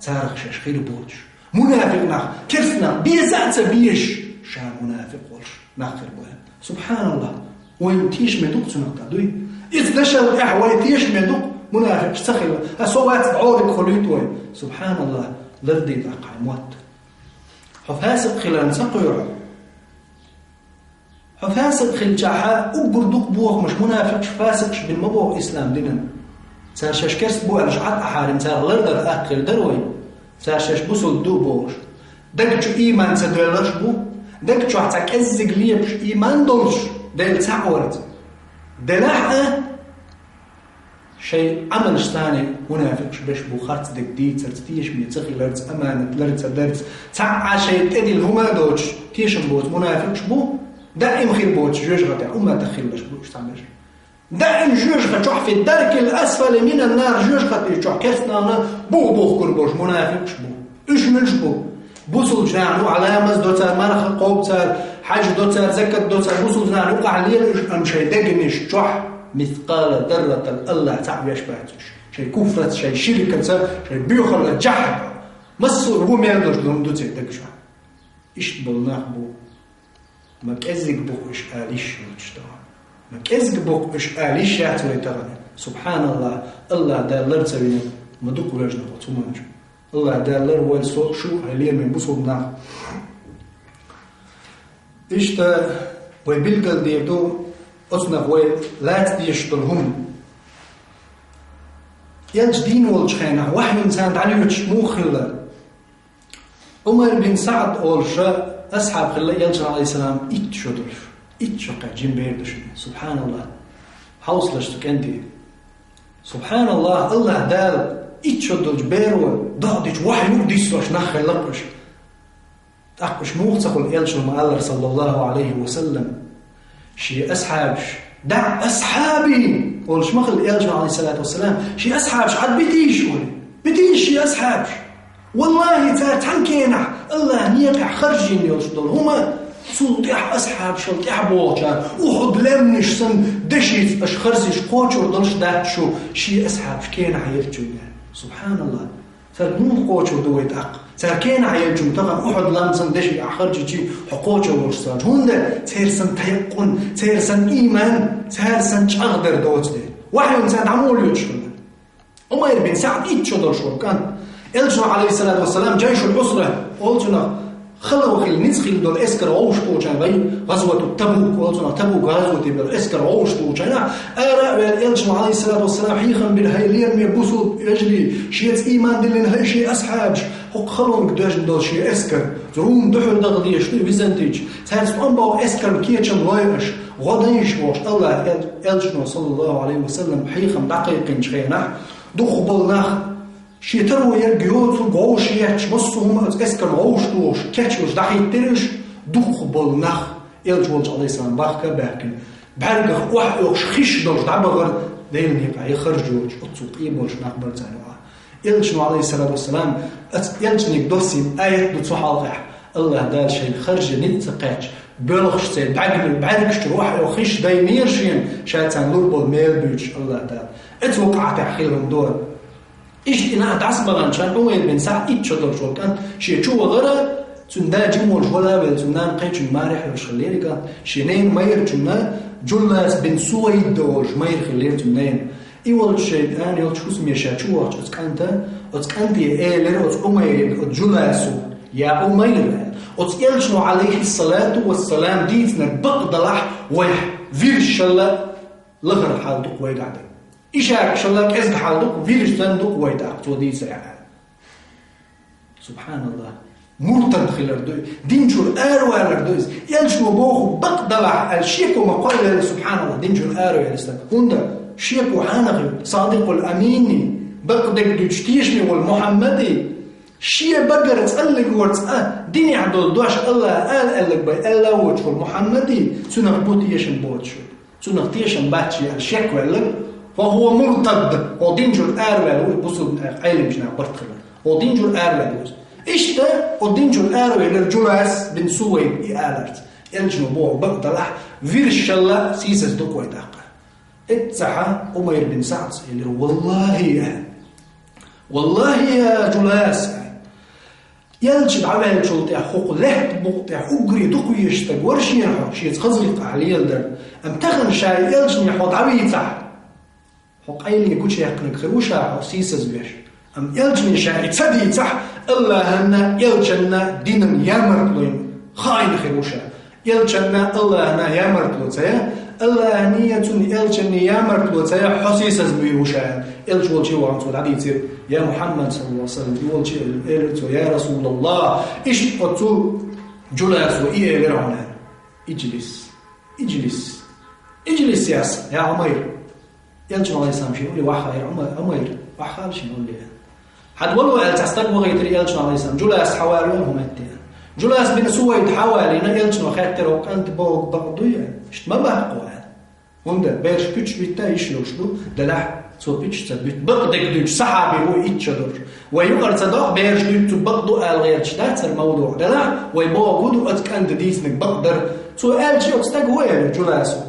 تارخ شاش خربوش منافقنا كرسنا بيز أتسبيش شا منافق وش نخربوها سبحان الله وين تيش مدوق تنقدوي إذا نشر أحوال تيش مدوق منافق استخل الصوات عورك خليتوي سبحان الله لردي تقع موت حفاسق خلال سقيع فاسق خلجاحة أقردوك بوخ مش منافقش فاسقش بالمبوخ إسلام دينا سار شاشكرس بو أرجعات أحارم سار لردر أكل دروي سار شاش بوصل دو بوش دقشو إيمان سدولرش بو دقشو عتاك أزق ليبش إيمان دولش ديل تعورت دلاحة شيء عمل ثاني منافقش باش بو خارت دك دي ترتيش مي تخي لرت أمانة لرت درت تعا شيء تدي الهما دوش تيشن بوت منافقش بو دائم خير بوت جوج غدا وما تخيلش بوش تعملش دائم جوج غتروح في الدرك الأسفل من النار جوج غتروح كيفنا بو كربوش منافقش بو إيش منش بو بوصل جنانو على مز دوتار مرخ قوبتار حاج دوتار زكاة دوتار بوصل جنانو وقع ليه أمشي دقنش جوح مثقال ذرة الله تعب يشبهتش شيء كفرة شيء شركة شيء بيخر الجحد مصر هو ما يقدرش لهم دوتي دقشوا إيش بولناه بو ما كأزق بوك إيش آليش يجتمع ما كأزق بوك إيش آليش يعتوي تغني سبحان الله الله دار لرتوينا ما دوك ورجنا وتمانج الله دار لر والسوق شو هلير من بوصلنا إيش تا ويبلغ ديتو أصنع وين لا تديشتلهم يلج دين والجخينة وحي إنسان عليوش مو خلا عمر بن سعد أولشا أصحاب خلا يلج عليه السلام إتشقى جنبيردش سبحان الله حوصلشتك أنت سبحان الله الله دال إتشدلج بيرو ضادج وحي مقدسوش نخي لقش تأقش موغتقل يلج المعالر صلى الله عليه وسلم شي أصحابش دع أصحابي قولش مخل يرجع عليه الصلاة والسلام شي أصحابش حد بتيش شي أصحابش والله تنكينح الله نيقع خرجين يوصدون هما سلطيح أصحاب شلطيح بوچار وحد لمنش سن دشيت أش خرزش قوچور دلش داتشو شي أصحابش كينح يرجون سبحان الله فالنون قوچور دويت أق ساكين عيالجم طبعا أحد لامسن دشي أخرجي حقوق ورساج هنده تيرسن تيقن تيرسن إيمان تيرسن تغدر دوت دي وحي إنسان عمول يتشكل عمر بن سعد إتشدر شو كان إلجنا عليه الصلاة والسلام جيش العسرة قلتنا خلوا خل نسخل دول إسكر عوش توجان غي غزوة تبوك قلتنا تبوك غزوة بالإسكر عوش توجان أرى إلجنا عليه الصلاة والسلام حيخا بالهيلير ميبوسو يجري شيء إيمان دلين هاي شيء أصحابش حق خلون قداش دول شيء إسكر روم دحول دغدي شنو بيزنتيج تعرف أنباو إسكر كيتشم لايش غاديش واش الله إلجنا صلى الله عليه وسلم حيخا دقيقين شخينا دخبلنا شي ترو يرجعوا تقوش ياتش مصهم اسكن عوشتوش كاتشوش دحيترش دخبل نخ يلجوج عليه السلام باخكا باكن بعرق وحوش خش دوش دعبغر دايما يقع يخرجوش اتصوت ايبوش نقبل تانوا يلجنو عليه الصلاة والسلام يلجنك دوسيم آية دوتوحالقح الله دال شيء خرج نتقاتش بلغش سيد بعرقش تروح وخش دايميرشين شاتان لوربول ميل بيوش الله دال اتوقع تحخيلهم دور إيش إن أتعصبان شان عمر بن سعد إتشدر شو كان شيء شو غيره تندا جمول ولا بتنان قيش مارح وشخليري كان شينين ماير تنا جلاس بن سويد دوش ماير خلير تنين إيوال شيء أنا يقول شو اسمه شو وقت أتكنت إيلر أمير جلاسو يا أمير أتيلشنو عليه الصلاة والسلام ديتنا بقدلح ويح فيرش الله لغر حالدك ويقعد إيشاك شلك إزد حالدك فيرش تندك ويدعك تودي سيعان سبحان الله مرتد خلال دوي دينجو الآروال دويز يلشنو بوخو بقدلح الشيكو مقال سبحان الله دينجو الآروال يستك هندا شيكو حانغي صادق الأميني بقدك دوشتيشني والمحمدي شيء بقر تسألك ورتسأل ديني عدول دوش الله قالك باي الله وجه المحمدي سنغ بوتيشن بوتشو سنغ تيشن باتشي الشيك ولك فهو مرتد ودينجو الآروال بوصل عيلم جنا برتخلا ودينجو الآروال إيش ده ودينجو الآروال الجلاس بن سويد إعالرت يلجنو بوه بقدلح فيرش الله سيسس دوكوي داقا اتسحى أمير بن سعد اللي والله يا جلاس يلجد عمل شلطي حقوق لحت بقطي أجري دقو يشتق ورشي ينحو شي يتخزرق عليه الدر أم تخن شاي يلجد يحوط عبي يتح حق أيلي كوش يحقنك خروشا سيسز بيش أم يلجد شاي يتصدي يتح الله هنا يلجدنا دينا يامر لين خاين خروشا يلشنا الله أنا يا مرتلوتيا الله نيتون يلشني يا مرتلوتيا حسيس بيوشان يلشول شيء وعن صوت عديد يا محمد صلى الله عليه وسلم يقول شيء يا رسول الله إيش أتو جلس وإيه لرعنا اجلس يا عمير يلشن الله يسلم شيء يقول لي واحد يا عمير واحد شيء يقول لي حد ولو ألتستق وغير يلشن الله يسلم جلس حواليهم التين جلس بين سويد حوالينا يلشن وخاتر وكانت بوق بقضية ما بحقوا هندا بيرش بيتش بيتا يشلوشلو دلح سو بيتش تبيت بقدك دوش صحابي هو يتشدر ويقر صدق بيرش دوش بقدو الغير شدات الموضوع دلح ويبوغودو اتكاند ديسنك بقدر سو الشي اكستاق وين جلاسو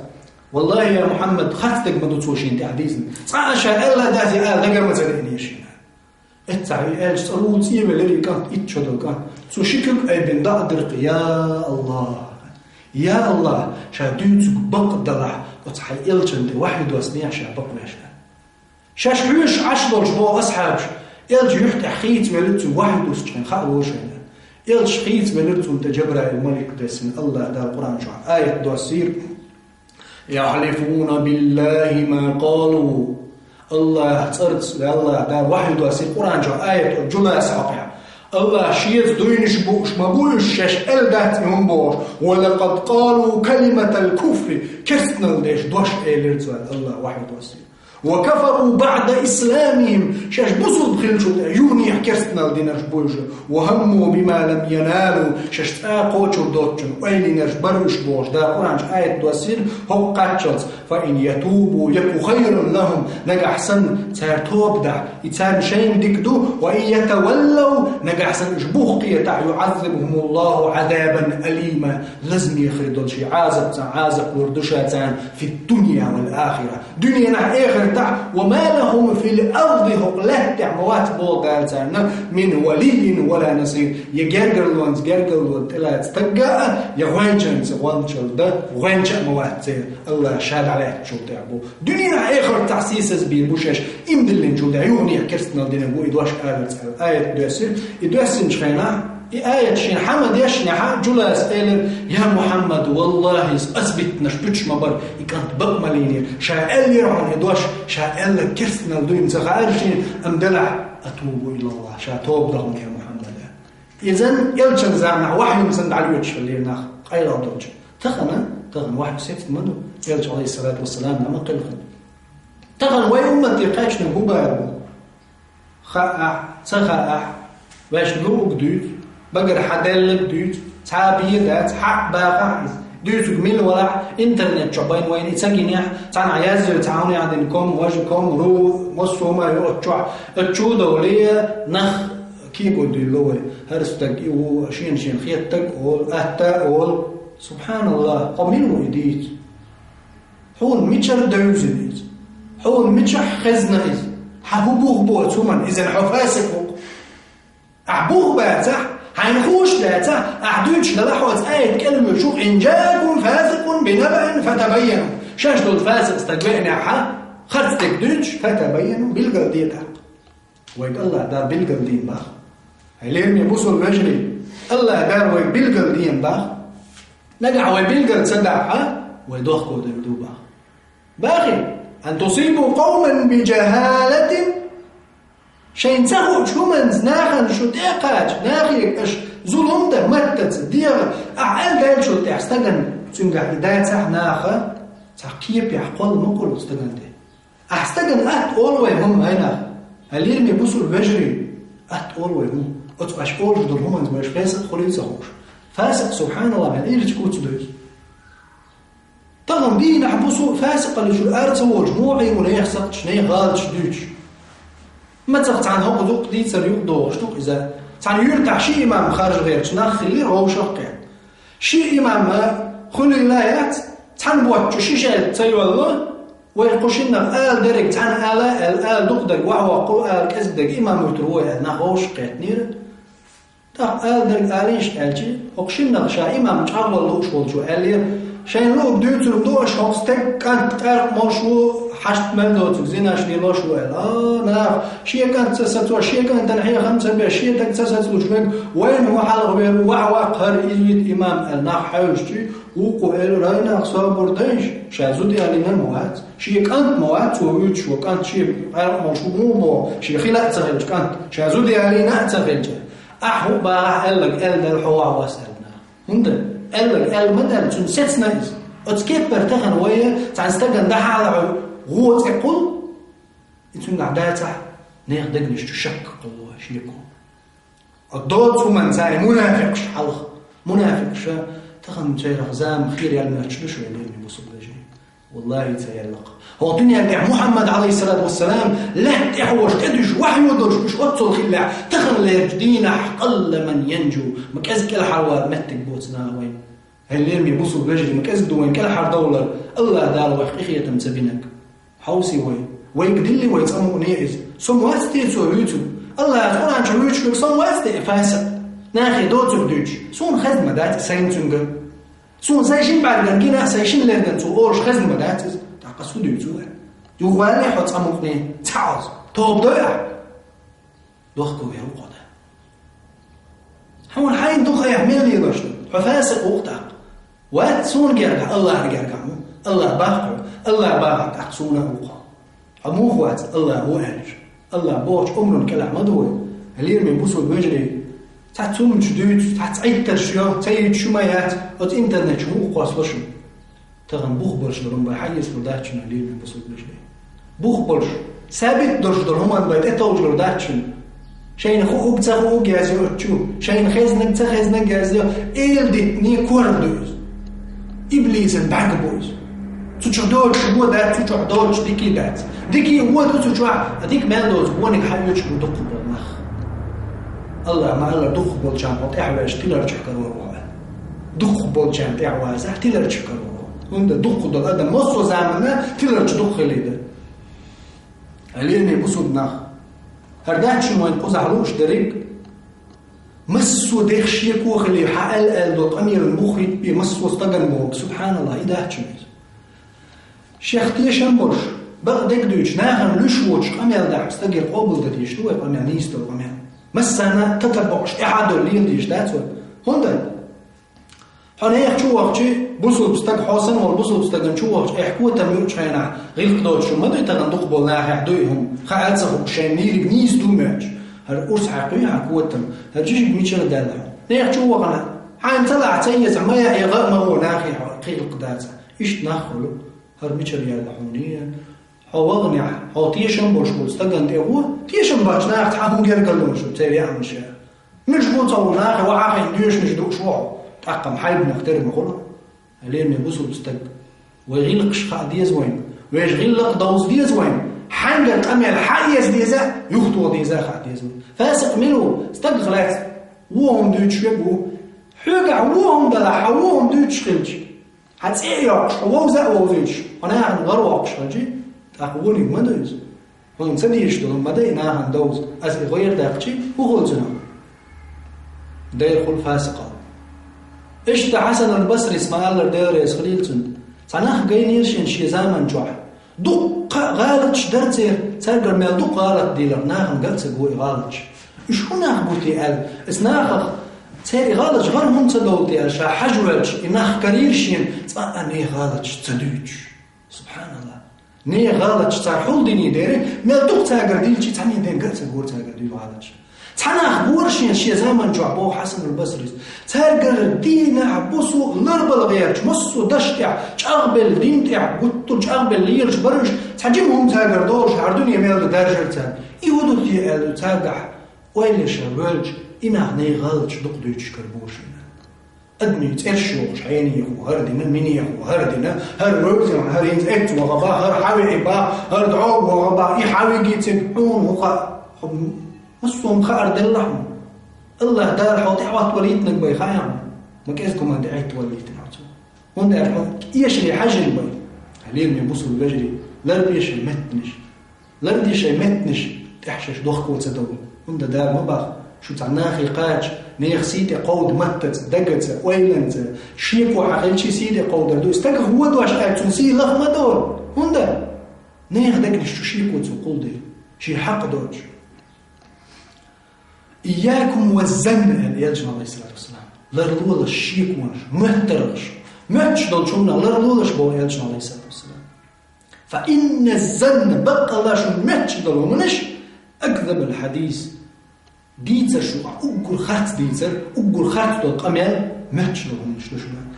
والله يا محمد خافتك مدو توشين تاع ديسن صح شاء الله داتي دقر ما تدنيشين اتعي الش صلوت سيبه اللي كانت يتشدر كان سو شكل اي بن دقدرق يا الله شادوتك بقدر وتصحي إلشن واحد وسنيع شابك ماشي شاش حوش عشر جبوا أصحابش إلش يحت حخيت ملتو واحد وسنين خاوش هنا إلش حخيت ملتو تجبر الملك دسم الله دا القرآن شو آية دوسير يحلفون بالله ما قالوا الله ترت الله دا واحد وسنين القرآن شو آية جلاس عقيا الله شيء دوينش بوش ما بوش شاش ألدات من بوش ولقد قالوا كلمة الكفر كرسنا ليش دوش إلرزوال الله واحد وسيم وكفروا بعد إسلامهم شاش بصد خلشوا يوني كرسنا لدينش بوش وهموا بما لم ينالوا شاش تاقوشوا دوتشن وإلينش برش بوش دا قرآنش آية دوسير هو قاتشلت فإن يتوبوا يكو خير لهم نجح سن تارتوب دا يتان شين ديكدو وإن يتولوا نجح سن إشبوه قيتع يعذبهم الله عذابا أليما لازم يخردون شي عازب وردشاتان في الدنيا والآخرة دنيا نح آخر تع وما لهم في الأرض هقلات تعموات بوغالتان من ولي ولا نصير يجرجلونز تلا تستقى يغوانجنز وانشل ده وغانجا موات الله شاد عليه شو تعبو دنيا نح آخر تحسيس بيبوشش إمدلين شو دعيوني كرستنا دينا بو إدواش آية دوسر شخينا آية شين حمد يشنح جلاس إلر يا محمد والله أثبت نشبتش مبر يكانت بقمليني شاء لي رعون إدواش شاء لك كرسنا لدوين سخارشين أمدلع أتوب إلى الله شاء توب ضغم يا محمد إذن يلشن زعنا وحي مسند على الوجه اللي ناخ غير أدوج تغن واحد سيت منه يلش عليه الصلاة والسلام نعم قل تغن وي أمتي قايش نبوبا خاء باش نروق دوت بقر حدلك دوت تابيه دات حق باقع دوت ميل ولا انترنت شبين وين يتسجنيح تاع عيازر تعاوني عندكم واجكم رو مصوما يوتشع اتشو دوليه نخ كيبو دي لو هرستك او شين خيتك او اتا او سبحان الله قمين ويديت حول ميتشر دوزنيت حول ميتشح خزنيت حبوبوه بوتومن اذا حفاسك أحبوه باتا حينخوش باتا أحدوش للحوز آية كلمة شوف إن جاكم فاسق بنبأ فتبينوا شاش دول فاسق استقبئني أحا خرستك دوش فتبينوا بالقلدين حق ويد الله دار بالقلدين باخ هلين يبوسوا المجري الله دار ويد بالقلدين باخ نقع ويد بالقلد سدعها ويدوخكوا دردو باخي أن تصيبوا قوما بجهالة شين تاخو شومنز ناخن شو تاقاج ناخيك اش ظلم ده متت دير اعال قال شو تاستغن تنقع هداية تاح ناخا تاقيب يحقول مقول استغن ده احستغن اولوي هم هنا هل يرمي بوسو البجري اولوي هم اتقاش اول جدر هم مش فاسق خلي يسهوش فاسق سبحان الله من ايش تكوت دوز طغم بيه نحبسو فاسق اللي شو الارض هو جموعي ولا يخسق شني غالش دوش ما تغت عن هو ذوق دي تسريوق دوغ شتوق إذا تعني يرتع شي إمام خارج غير تناخ اللي هو شقين شي إمام خل الآيات تعني بوات شي شيء تسيو الله ويقوشنا آل درك تعني آل دوق دق وعوا قو آل كذب دق إمام يتروه ناخوش قيت تا آل درك آليش آلجي وقشنا شا إمام تشعر والله شوال شو آلير شاين لو بديتر بدوش هوستك كانت تعرف مشو حشت ملدوتك زيناش لي لوش ويل نعرف شي كانت تساتوا شي كانت تنحيه 5 بيع شي تك تساتوا شبك وين هو حال غير وعوا قهر يد امام الناح حوشتي وقوله راينا صابر دايش شازودي علينا الموات شيء كانت موات ويوتش وكانت شيء مشو مو شيء خلاص تغلج كانت شازودي علينا تغلج أحو بقى قالك قال ده الحوار واسألنا هندا قالك قال مدى تنسيت نايز أتكيف برتخن ويا تعنستجن ده حاله هو تقول أنتم نعداتها ناخدك نشتشك قوة شيكو الضوء من زي منافقش حلخ منافقش تخن شيء رغزام خير يعني ما تشلوش عليه بوصل لجي والله يتيلق هو الدنيا اللي محمد عليه الصلاة والسلام لا تحوش تدش وحي ودرش مش أتصل خلاع تخن ليرجدينا قل من ينجو مكازك الحوار متك بوتنا وين هالليم يبوصل لجي مكازك دوين كل حر دولار الله دار وحقيقية تمسبينك حوسي وين ويقدلي ويتأمو نيئز سم واستي سو يوتيوب الله يقول عن شو يوتيوب سم واستي فاسق ناخي دوتو بدوش سون خدمة دات ساينتونغ سون سايشين بعد جنكينا سايشين لندن تو أورش خدمة دات تقصو دوتو يوالي حط أمقني تعز توب ضيع دوخكو يروق ده هون حين دوخ يحمل لي رشد ففاسق وقتك وات سون جرجع الله يرجعه الله باخر الله باخر تحسونه وقا أمو خوات الله هو أنج الله بوش أمرن كلا مدوي هلير من بوسو بوجري تعتوم جدود تعتعيد ترشيا تعيد شمايات أت إنترنت شو قاس لشو تغن بوخ برش درم بحيز لداتشنا هلير من بوسو بوجري بوخ برش ثابت درش درهم أن بيت أتوج لداتشن شين خو بتاخو جازيو تشو شين خزنك تخزنك جازيو إل دتني كوردوز إبليس بعد بوز تشعدوش هو ده تشعدوش ديكي دات ديكي هو ده تشعد هذيك مالوز وانك حيوش بدق بالمخ الله ما الله دق بالجام وتعواش تلر تشكروا دق بالجام تعواز تلر تشكروا وند دق ده هذا مصو زمانه تلر تدق ليده عليني بصدنا هردات شنو ينقص علوش دريك مسو ديخ يكو خلي حقل الدوت امير المخي بمسو استجن سبحان الله اذا شنو شيخ تيشن برش بقدك دوش ناخن لشوش قميل ده استجر قبل ده يشتوي قميل نيستو قميل مسنا تتبعش احد اللي ديش داتو هوندا هون هيك شو وقتي بوصل بستك حسن ولا بوصل بستك شو وقت احكوا تميوش هنا غير قدوش شو ما دو تغندق بالله يحدوهم خاصه شنير بنيس دومج هالقرص حقيقي حكوتم هالجيش بميشل دالها هيك شو وقنا حين طلع تيز ما يغم هو ناخي قيل قداسه ايش ناخلو هر ميشل يا لحونيه حوغني حوتيشن بوشول استغن ديو تيشن باش ناخت حمو غير قالو شو تري عمش مش بوصو ناخي وعاخي ديوش نجدو شو تقم حيب نحترم خلق علينا بوصل بستك ويغلقش خا ديز وين ويش غلق دوز ديز وين حنجة قمي الحيز ديزا يخطو ديزا خا ديز وين فاسق منه استغلت وهم دوتش يبو حقع وهم دلح وهم دوتش خلج هتسيعش ووزا ووزيش وانا عن غروقش خلجي تقولي ما دوز هون سديش دول ما دينا عن دوز از غير داقشي وغلزنا داير فاسقه إيش حسن البصري اسمه الله داير يسخليلتون صناخ جاين يرشين شي زمن جوع دق غالتش درتير ترجر ما دق غالت ديلر ناخن قالت قوي غالتش إيش هو ناخبوتي قال اسناخ تاري غالتش غير هم تدولتي قال شا حجوج إناخ كريرشين تبقى ني غالتش تدوج سبحان الله ني غالتش ترحول ديني ديري ما دق تاجر ديلتي تاني دين قالت قوي تاجر ديل غالتش تناخ بورشين شي زمن جوع بو حسن البصري ترجر دينا عبوسو لربل غيرش مصو دشتع شغبل دينتع قلتو شغبل ليرش برش تحجمهم تاجر دورش عردوني ميل درجرتان يودو تي ال تاجح ويلش ولج إنا ني غلط دق دوتش كربوشنا أدني ترشوش عيني يخو هردنا مني يخو هردنا هر روزن هر ينت وغبا هر حاوي إبا هر دعوب وغبا يحاوي جيتبحون وقا مصوم خارد اللحم الله دار حوطي حوات وليتنك بي خايم ما كيزكم هدي عيت وليتنا هون دار حوط يشري حجر بي هليل من بوصل بجري لرد يشري متنش لرد يشري متنش تحشش ضخك وتدول هون دار مباخ شو تعناخي قاج نيخ سيدي قود متت دقت ويلنت شيكو عقلشي سيدي قود دو استك هو دو عشان تنسي لخ ما دور هون دار نيخ دقنش شو شيكو تقول دي شي حق دوج إياكم والزن يلجم عليه الصلاة والسلام لرلول الشيك ونش مهترغش ماتش دول شو نغلر لولش بو يلش عليه الصلاة والسلام فإن الزن بقى الله شو ماتش دول ومنش أكذب الحديث ديتر شو أقول خرط ديتر أقول خرط دول قميل ماتش دول ومنش لشنا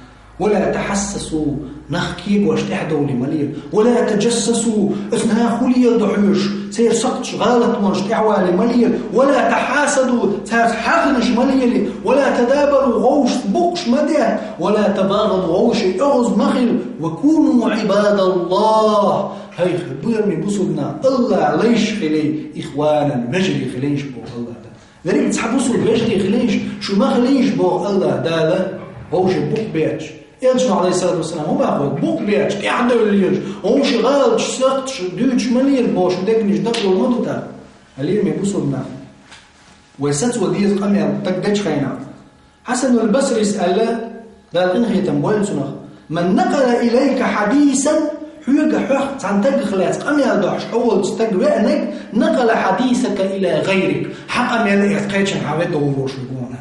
ولا تحسسوا نخكيب واش تحدوا لمليل ولا تجسسوا اثناء خلية ضعيش سير سقط غلط واش تعوى لمليل ولا تحاسدوا تحاخنش مليل ولا تدابروا غوش بقش مدى ولا تباغضوا غوش اغز مخل وكونوا عباد الله هاي خبير من بصدنا الله ليش خلي إخوانا مجري خليش بو الله ده ذلك تحبسوا المجري خليش شو ما خليش بو الله ده غوش بق بيتش يلجنا عليه الصلاة والسلام هم أخوة بوك بيتش يعدوا الليج هم شغال سقط دوتش مليل باش دقنيش دقلوا المضطة اللي ميبوسوا بنا ويساتوا ديز قمير تقدش خينا حسن البصري يسأل لا الغنغي تنبويل سنخ من نقل إليك حديثا حيوك حوق تنتق خلاص قمير داش أول تستقبعنك نقل حديثك إلى غيرك حقا ميلا يتقيتش حاويته وروش بقونا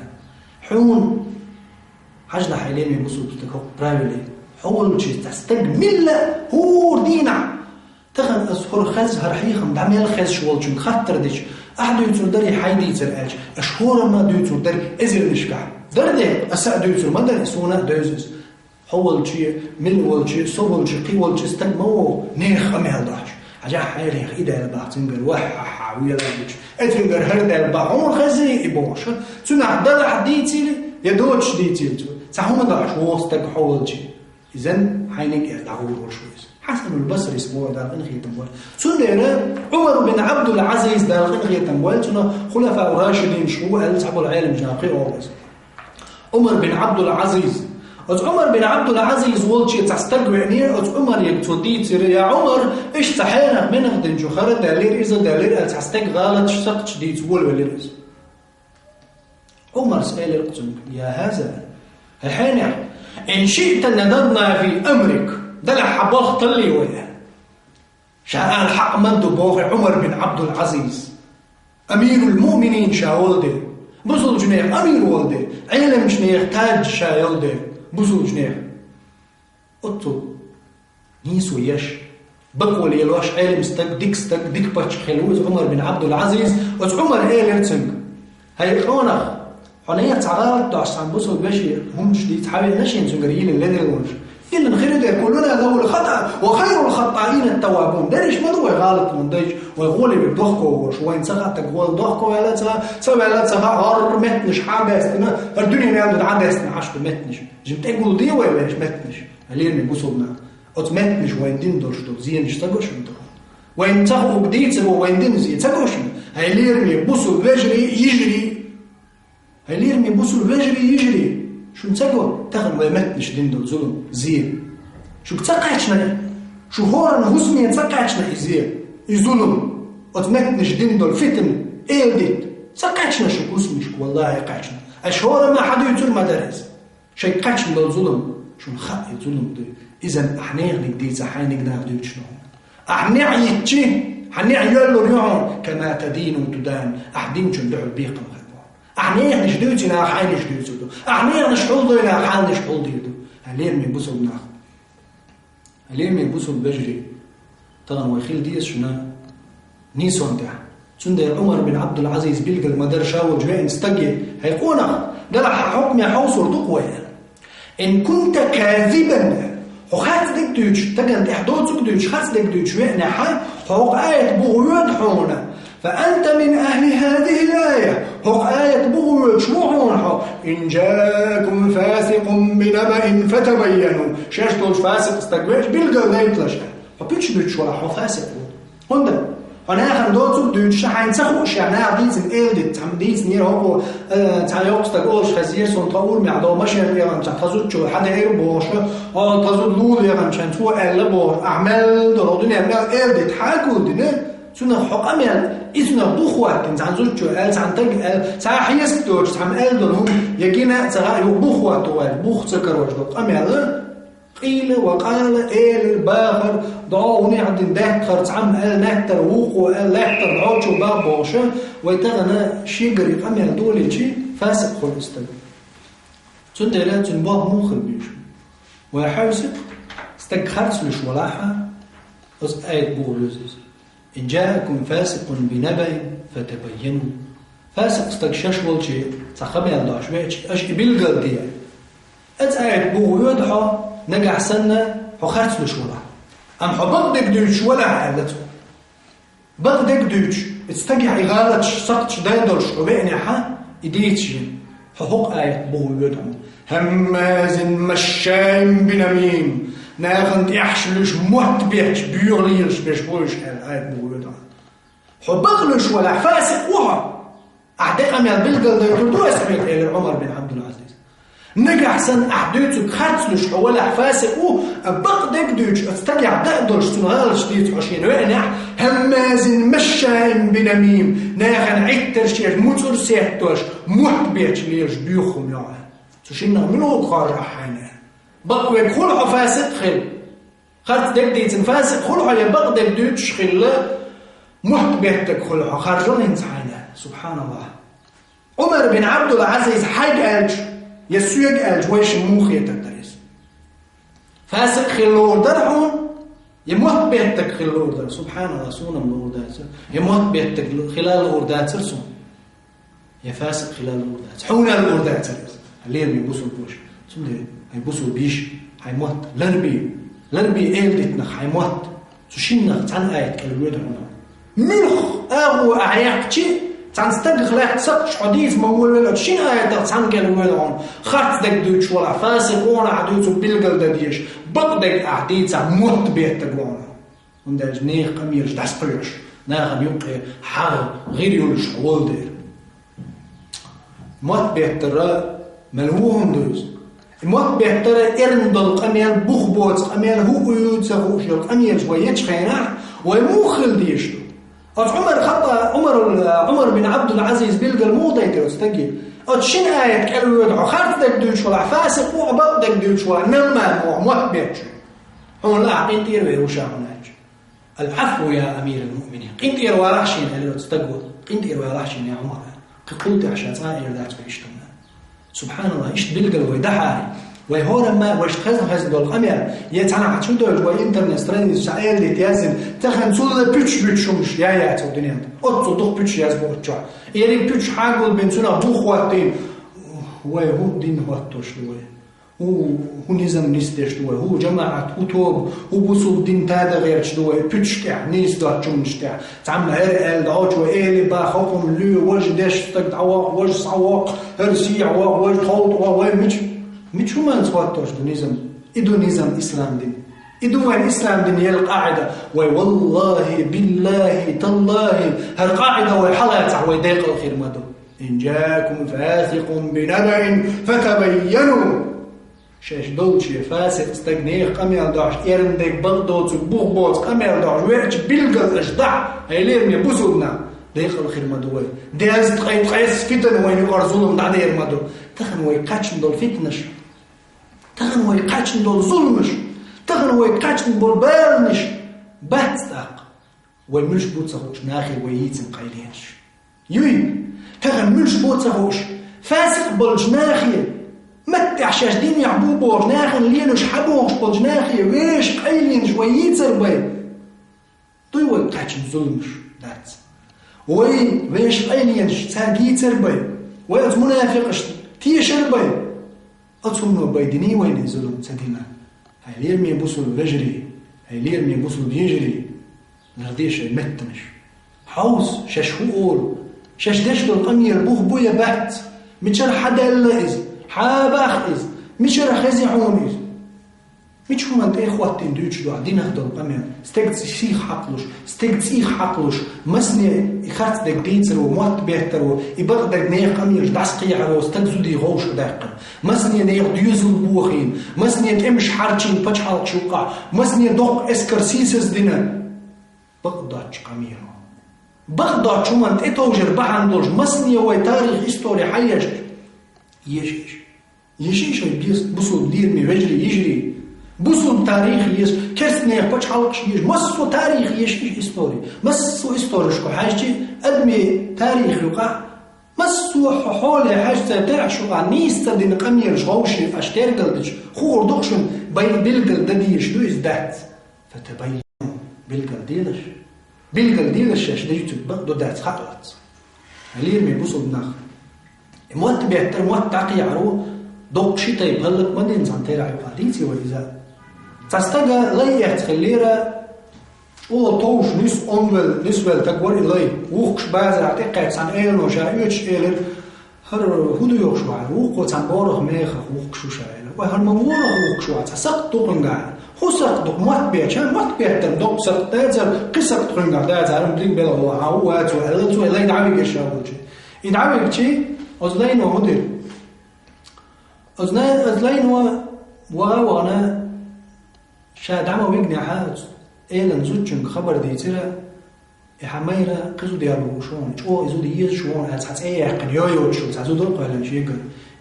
حون حاجة حيلين يبصوا تتكو براولي حول شيء تستقبل هو دينا تخن أسهر خز هرحيخم دعميل خز شوال شو خطر ديش أحد يتصل دري حيدي يتسرقش أشهر ما يتصل دري إزل نشكع درده أسعد يتصل ما دري سونا دوزز حول شيء مل شيء صول شيء قيول شيء استقمو نيخ أميل داش حاجة حيلين إذا البعض تنقل وح ويلا بيش أتنقل هرد البعض عمر خزي إبوش سنع دل حديتي يدوش ديتي سهم داش وستك حول شيء إذن حينك يدعوه وشويس حسن البصري اسمه دار غنغي تموال سنة عمر بن عبد العزيز دار غنغي تموال سنة خلفاء راشدين شو قال صاحب العالم جناقي أوبس عمر بن عبد العزيز عمر بن عبد العزيز والشي تستقبعني عمر يكتوديت يا عمر ايش تحينك منك دنجو خرد دليل إذا دليل تستق غلط سقط شديد ولا وليرز عمر سأل القتل يا هذا الحين إن شئت نظرنا في أمرك دلع حباخ طلي وياه شاء الحق من دبوغ عمر بن عبد العزيز أمير المؤمنين شاولده بصل جنيح أمير والده علم جنيح تاج شاولده بصل جنيح أطو نيس ويش بقول يلواش علم ستك ديك باتش خلوز عمر بن عبد العزيز عمر إيلرتنج هاي خونخ حنية تعرض عشان بصوا بشي هم جديد حابين نشين سنجريين اللي الونش إلا الخير ده كلنا له الخطأ وخير الخطائين التوابون ده ليش ما دوي غلط من ديش ويقولي بضحكوا وشوين سقط تقول ضحكوا ولا سبع لا سقط متنش حاجة استنا الدنيا نعمل عادة استنا عشر متنش جبت أقول دي ولا إيش متنش اللي بيبصوا بنا أتمتنش وين دين درش زين اشتغلش انتو وين تاخو جديد سبوا وين دين زين تاخوش هاي اللي يرمي بصوا بيجري يجري اللي يرمي بوسو يجري شو نسقوا تاخذ ما متنش دين دول ظلم زين شو بتسقعتنا شو هورا نهزمي نسقعتنا زين يظلم وتمتنش دين دول فتن ايه ديت سقعتنا شو اسمش والله قعتنا اشهور ما حد يتر مدارس شيء قعتنا دول ظلم شو نخاف ظلم دول اذا احنا نقدي زحاين نقدر شنو احنا عيتشي احنا يلو ريون كما تدين وتدان احدين جندع البيقم أحنيه نشدوتنا حين نشدوتو أحنيه نشحوضنا حين نشحوضيتو هلين من بوسو بناخ هلين من بوسو بجري طبعا ويخيل ديس شنا نيسون ده سند عمر بن عبد العزيز بيلقى المدار شاول جوين استجي هيقونا ده حكم يحوصر دقوة إن كنت كاذبا وخات ديك دوتش تجن تحدوتك دوتش خات ديك دوتش وين حي حق آية بغيود حونا فأنت من أهل هذه الآية هو آية بغيود شموعون إن جاءكم فاسق بنبأ فتبينوا شاشتوش فاسق استقبلش بيلقى لا يطلش فبيتش دوتش ولا حو فاسق هندا أنا آخر دوتك دوتش حينسخوش يعني عديز الإلدت عمديز نير هو تعيوك استقبلش خزير سنطاول معدو ماشي يغن تحتزوتشو حد غير بوش تزود لول يغن شانتو ألا بوش أعمال دولودين يعمل إلدت حاكو دينه سنة حقام يعني إسنا بوخوات كنت عن زوجته قال عن تج قال ساحيس دوش عم قال دونهم يجينا ساعة بوخوات وال بوخ سكر وجدت أم يعني قيل وقال إيه الباخر ضاوني عند ده خرج عم قال نحتر ووق وقال نحتر عوش وباب بوشة ويتغنى شجري أم يعني دول شيء فاسق خلص تج سنة لا تنباه مخل بيش وحوسك استقخرت لش ولاحة أز آية بولوزيز إن جاءكم فاسق بنبأ فتبينوا فاسق استقشاش والشي تخبي عن داش ويش أش بالقل دي أز آية بولوزيز نجح سنة حخرت لش ولاحة أم حبقدك دوش ولاحة قالته بقدك دوش استقع غالتش سقطش دايدرش وبيعني حا إديتش حقوق آية بولوزيز هماز مشاء بنميم ناغن يحشلش موت بيحش بيغليش بيش بوش الآية بولوزيز حبقلش ولا فاسق وها أعداء أميال بالقل دايتو اسمك إلى عمر بن عبد العزيز نجح سن أحدوثك خاتلش ولا فاسق بقدك دوش استقع دقدرش سنهالش ديت عشين وينح هماز مشاء بنميم ناغن عيترش موتور سيحتوش موت بيحش ليش بيخم يعني تشينا منو قارع حانا بقى يدخل فاسق خل خرت ديت فاسق خلع يبقى دوش خل محت بيتك خلع خرجون انتحانا سبحان الله عمر بن عبد العزيز حاج قالش يسويق قالش ويش موخي تدرس فاسق خلور درحون يموت بيتك خلور در سبحان الله سونا من الأوردات يموت بيتك خلال الأوردات سرسون يا فاسق خلال الأوردات حونا الأوردات اللي يبوسوا البوش سمدي هيبوسوا بيش هيموت لربي إيلتنا هيموت تشينا عن آية كالويد هنا منخ أو أعيقتي تنستدخل احتسقش حديث مقول ولا تشين آية عن كالويد هنا خاط دك دوش ولا فاسق وانا عدوتو بالقل داديش بقدك أعديت موت بيتك وانا ونداج نيخ قميرش داسبرش ناغم يبقى حار غير يولش والدير موت بيتر ملوهم دوز موت بيتر إرندل قميل بخبوت قميل هو يوتسغوش قميل شويتش خيناح ويموخل ديشتو عمر خطأ عمر بن عبد العزيز بيلقى الموضة يتستقي شين آية كالو يدعو خارتك دوش ولا فاسق وعبقدك دوش ولا نما وموت بيتش هون لا قين تيروي وشاعناج العفو يا أمير المؤمنين قين تيرو راحشين اللي تستقوى قين تيرو راحشين يا عمر قلت عشان صائر ذات بيشتمنا سبحان الله إيش بيلقى ويدحاري ويهورا ما وش خزن بالقمر يتعنع شو دوج وإنترنت سترينز شعير اللي تيازن تخن سولة بيتش يا الدنيا أطو دخ بيتش يازبو أتشع يعني بيتش حاجل بنسونا بوخواتين هو دين هواتوش هو نظام نستش هو جماعة أطوب وبوصل دين تادا غيرش بيتش كع نيس دا تشمش تاع تعمل هر دعوش وإلي باخوكم ليو وج داش تك عواق وج صواق هرسي عواق وج خلط وج مش هما نتواتوش دو نظام إسلام دين إدو الإسلام دين هي القاعدة والله بالله تالله هالقاعدة ويحلت ويديق الخير مدو إن جاكم فاسق بنبأ فتبينوا شاش دولشي فاسق استقنيخ قميل داش إيرندك بغدوت بوغبوت قميل داش ويرش بلغل أجدع هيلير يبوسونا ديق الخير مدو ديازت قيس فتن وين يقرزولهم دا دير مدو تخن ويقاتشن دول فتنش تخن ويقاتشن دول ظلمش تخن ويقاتشن دول بارنش باتستاق ويملش بوتساقوش ناخي وييتن قيلينش يوي تخن ملش بوتساقوش فاسق بلش ناخي متعشاش دين يعبو بوش ناخي لينش حبوش بلش ناخي ويش قيلينش وييتر بي طي ويقاتشن ظلمش دات ويش قيلينش تاقيتر بي ويأت منافقش تيشر بي أتمنى بيدني وين يزلون سدينا هيلير مي بوصل بجري هيلير مي بوصل بيجري نرديش متنش حوس شاش قول شاش داش القمير بوخ بويا بحت متشر حدا إلا إز حابخ إز متشر خزي حونيز مش هما انت اخواتين دوتش دو عدين اخدو القمير استيقت سيخ حقلوش مسني اخارت دك ديترو موات بيهترو يبقى دك نيه قمير دعس قيحرو استقزو دي غوش داقن مسني نيه ديوزو البوخين مسني تمش حارتشين باش حالك شوقع مسني دوق اسكرسيسس دينا بقداتش قميرو بقداتش هما انت اتوجر بحندوش مسني هو تاريخ استوري حيش يشيش بصو دير مي وجري يجري بوصل تاريخ يس كسني باش حالك يش مسو تاريخ يش استوري مسو استوري شكو حاجتي ادمي تاريخ يقع مسو حول حاجه تاع شو نيست دين قمير شوشي اشتركلش خور دخشن bilgal da diyeş du is dat فتبينوا bilgal diyeş şaş da YouTube bak do dat xalat halir mi busub nach imot beter mot taqiyaru دوق شيء يبهلك مدين زانتيرا عقاديتي وإذا تستجا ليت خليرة أول طوش نس نسبل تقول إلي وقش بعض عتقة عن إيل وشايوش إيل هر هدو يوشوا على وقت عن بارخ ميخ وقش وشايل وهالمبورة وقش وعت سقط تقنع هو سقط مات بيتشان مات بيتر دوق سقط تاجر قصة تقنع تاجر مدين بلا هو عوات وعلت وإلي دعوي كشاوجي يدعوي كشي أزلين وهدر أزلين وأنا شاد عما ويجني حاج إيلن زوجن خبر ديترا يحميرا قصو ديالو شون أو إزود ييز شون هات إيه قن يويو شو هاتو دول قالن شيء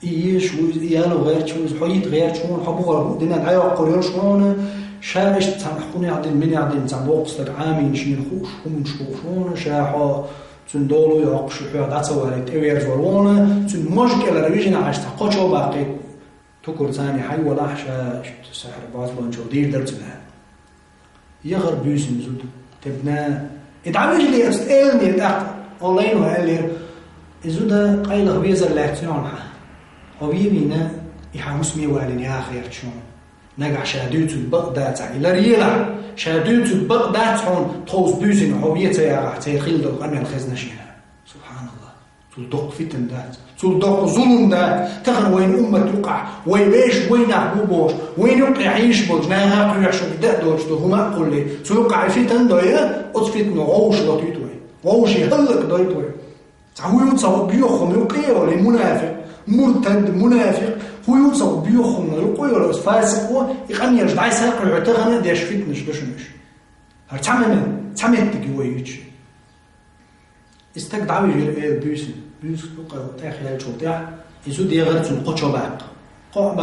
إيه شو يالو غير شو حيت غير شون حبوا غربو دينا العيا قرير شون شاش تسامحوني عدل مني عدل تسامبوقس لك عامين شين خوش هم شون شاحا تندولو يعقش حيا داتسو على تيوير زورونه تن مشكلة رويجنا عشت قوشو باقي تكر ثاني حي ولا حشا سحر باز بانشو دير درتنا يغر بيسن زود تبنا اتعامل لي استقلني اتاق اونلاين وقال زود قايل غبيزر لاكسيون هو بينا يحمس مي والين يا اخي شلون نجح شهادته بغداد الى ريلا شهادته بغداد هون توز بيسن هويته يا راح تخيل دو انا الخزنه شينا سبحان الله تلدق فتن ذات تلدق ظلم ذات تخن وين أمة توقع وين بيش وين أحبوبوش وين يوقع يعيش بوش ناها قيوح شو بدأ دوش دو هما أقول لي توقع فتن دوية أطفتنا غوش لطيتوي غوش يهلك دويتوي هو يوتصو بيوخم يقيو لمنافق مرتد منافق هو يوتصو بيوخم يقيو لفاسق يقام يرجع يساق العتغنة ديش فتنش دوشنش هرتعمل تعمل ويجي استقدعوا بيوسن بيوس بقى تاخيل شو تاع يسود يغرت القطشة باق قا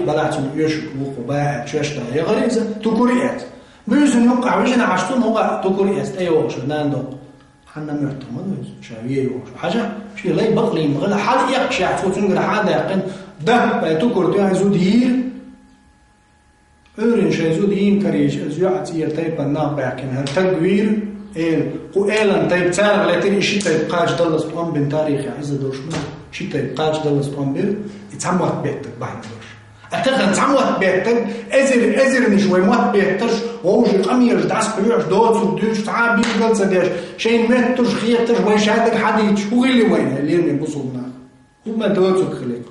بلعت يشك وقباء شاشة يغرز تكوريات بيوسن يوقع وجنا عشتون هو تكوريات أيوة شو ناندق حنا معتمد شاوية وش حاجة شيء لا يبقى مغلا حال يقشع فوتون غير حدا يقين ده بتكور تاع يسود يير أورين شيء يسود يين كريش أزياء تير تايب النابع كن هالتجوير وإيلان تايب تارغ لاتين شيء تايب قاج دلس بلان بين تاريخ عز دوشمن شيء تايب قاج دلس بلان بين يتعموت بيتك بعد دوش أتخن تعموت بيتك أزر نشوي موت بيتش ووجي قمير دعس بيوش دوت ودوش تعابي قلت ديش شيء متش خيتش ويش هذاك حديش هو اللي وين اللي يبصلنا هما دوت وخليق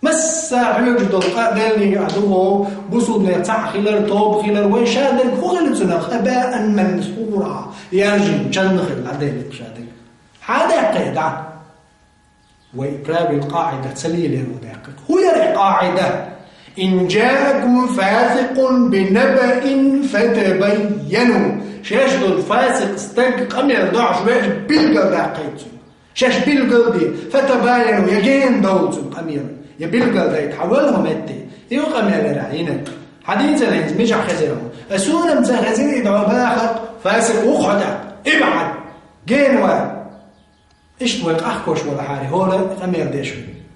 مسا حيوج دلقاء دالي عدوه بصلنا تاع خلال طوب خلال ويش هذاك هو اللي تنخ أباء منصورا يرجع جنخل عدالك شادك هذا قاعدة وإقراب القاعدة تسليل المدقق هو يرى قاعدة إن جاءكم فاسق بنبأ فتبينوا شاش دو الفاسق استنق قم يرضع شوية بلقل دا قيتم شاش بلقل دي فتبينوا يجين دوتم قمير يبلقل دا يتحولهم التي يوقم يلرعينك حديثا لينز مجع خزيرهم أسونا متخزين إدعوا باخر فاسق وخدع ابعد جين واد ايش تويق احكوش ولا حاري هولا قمير ديشو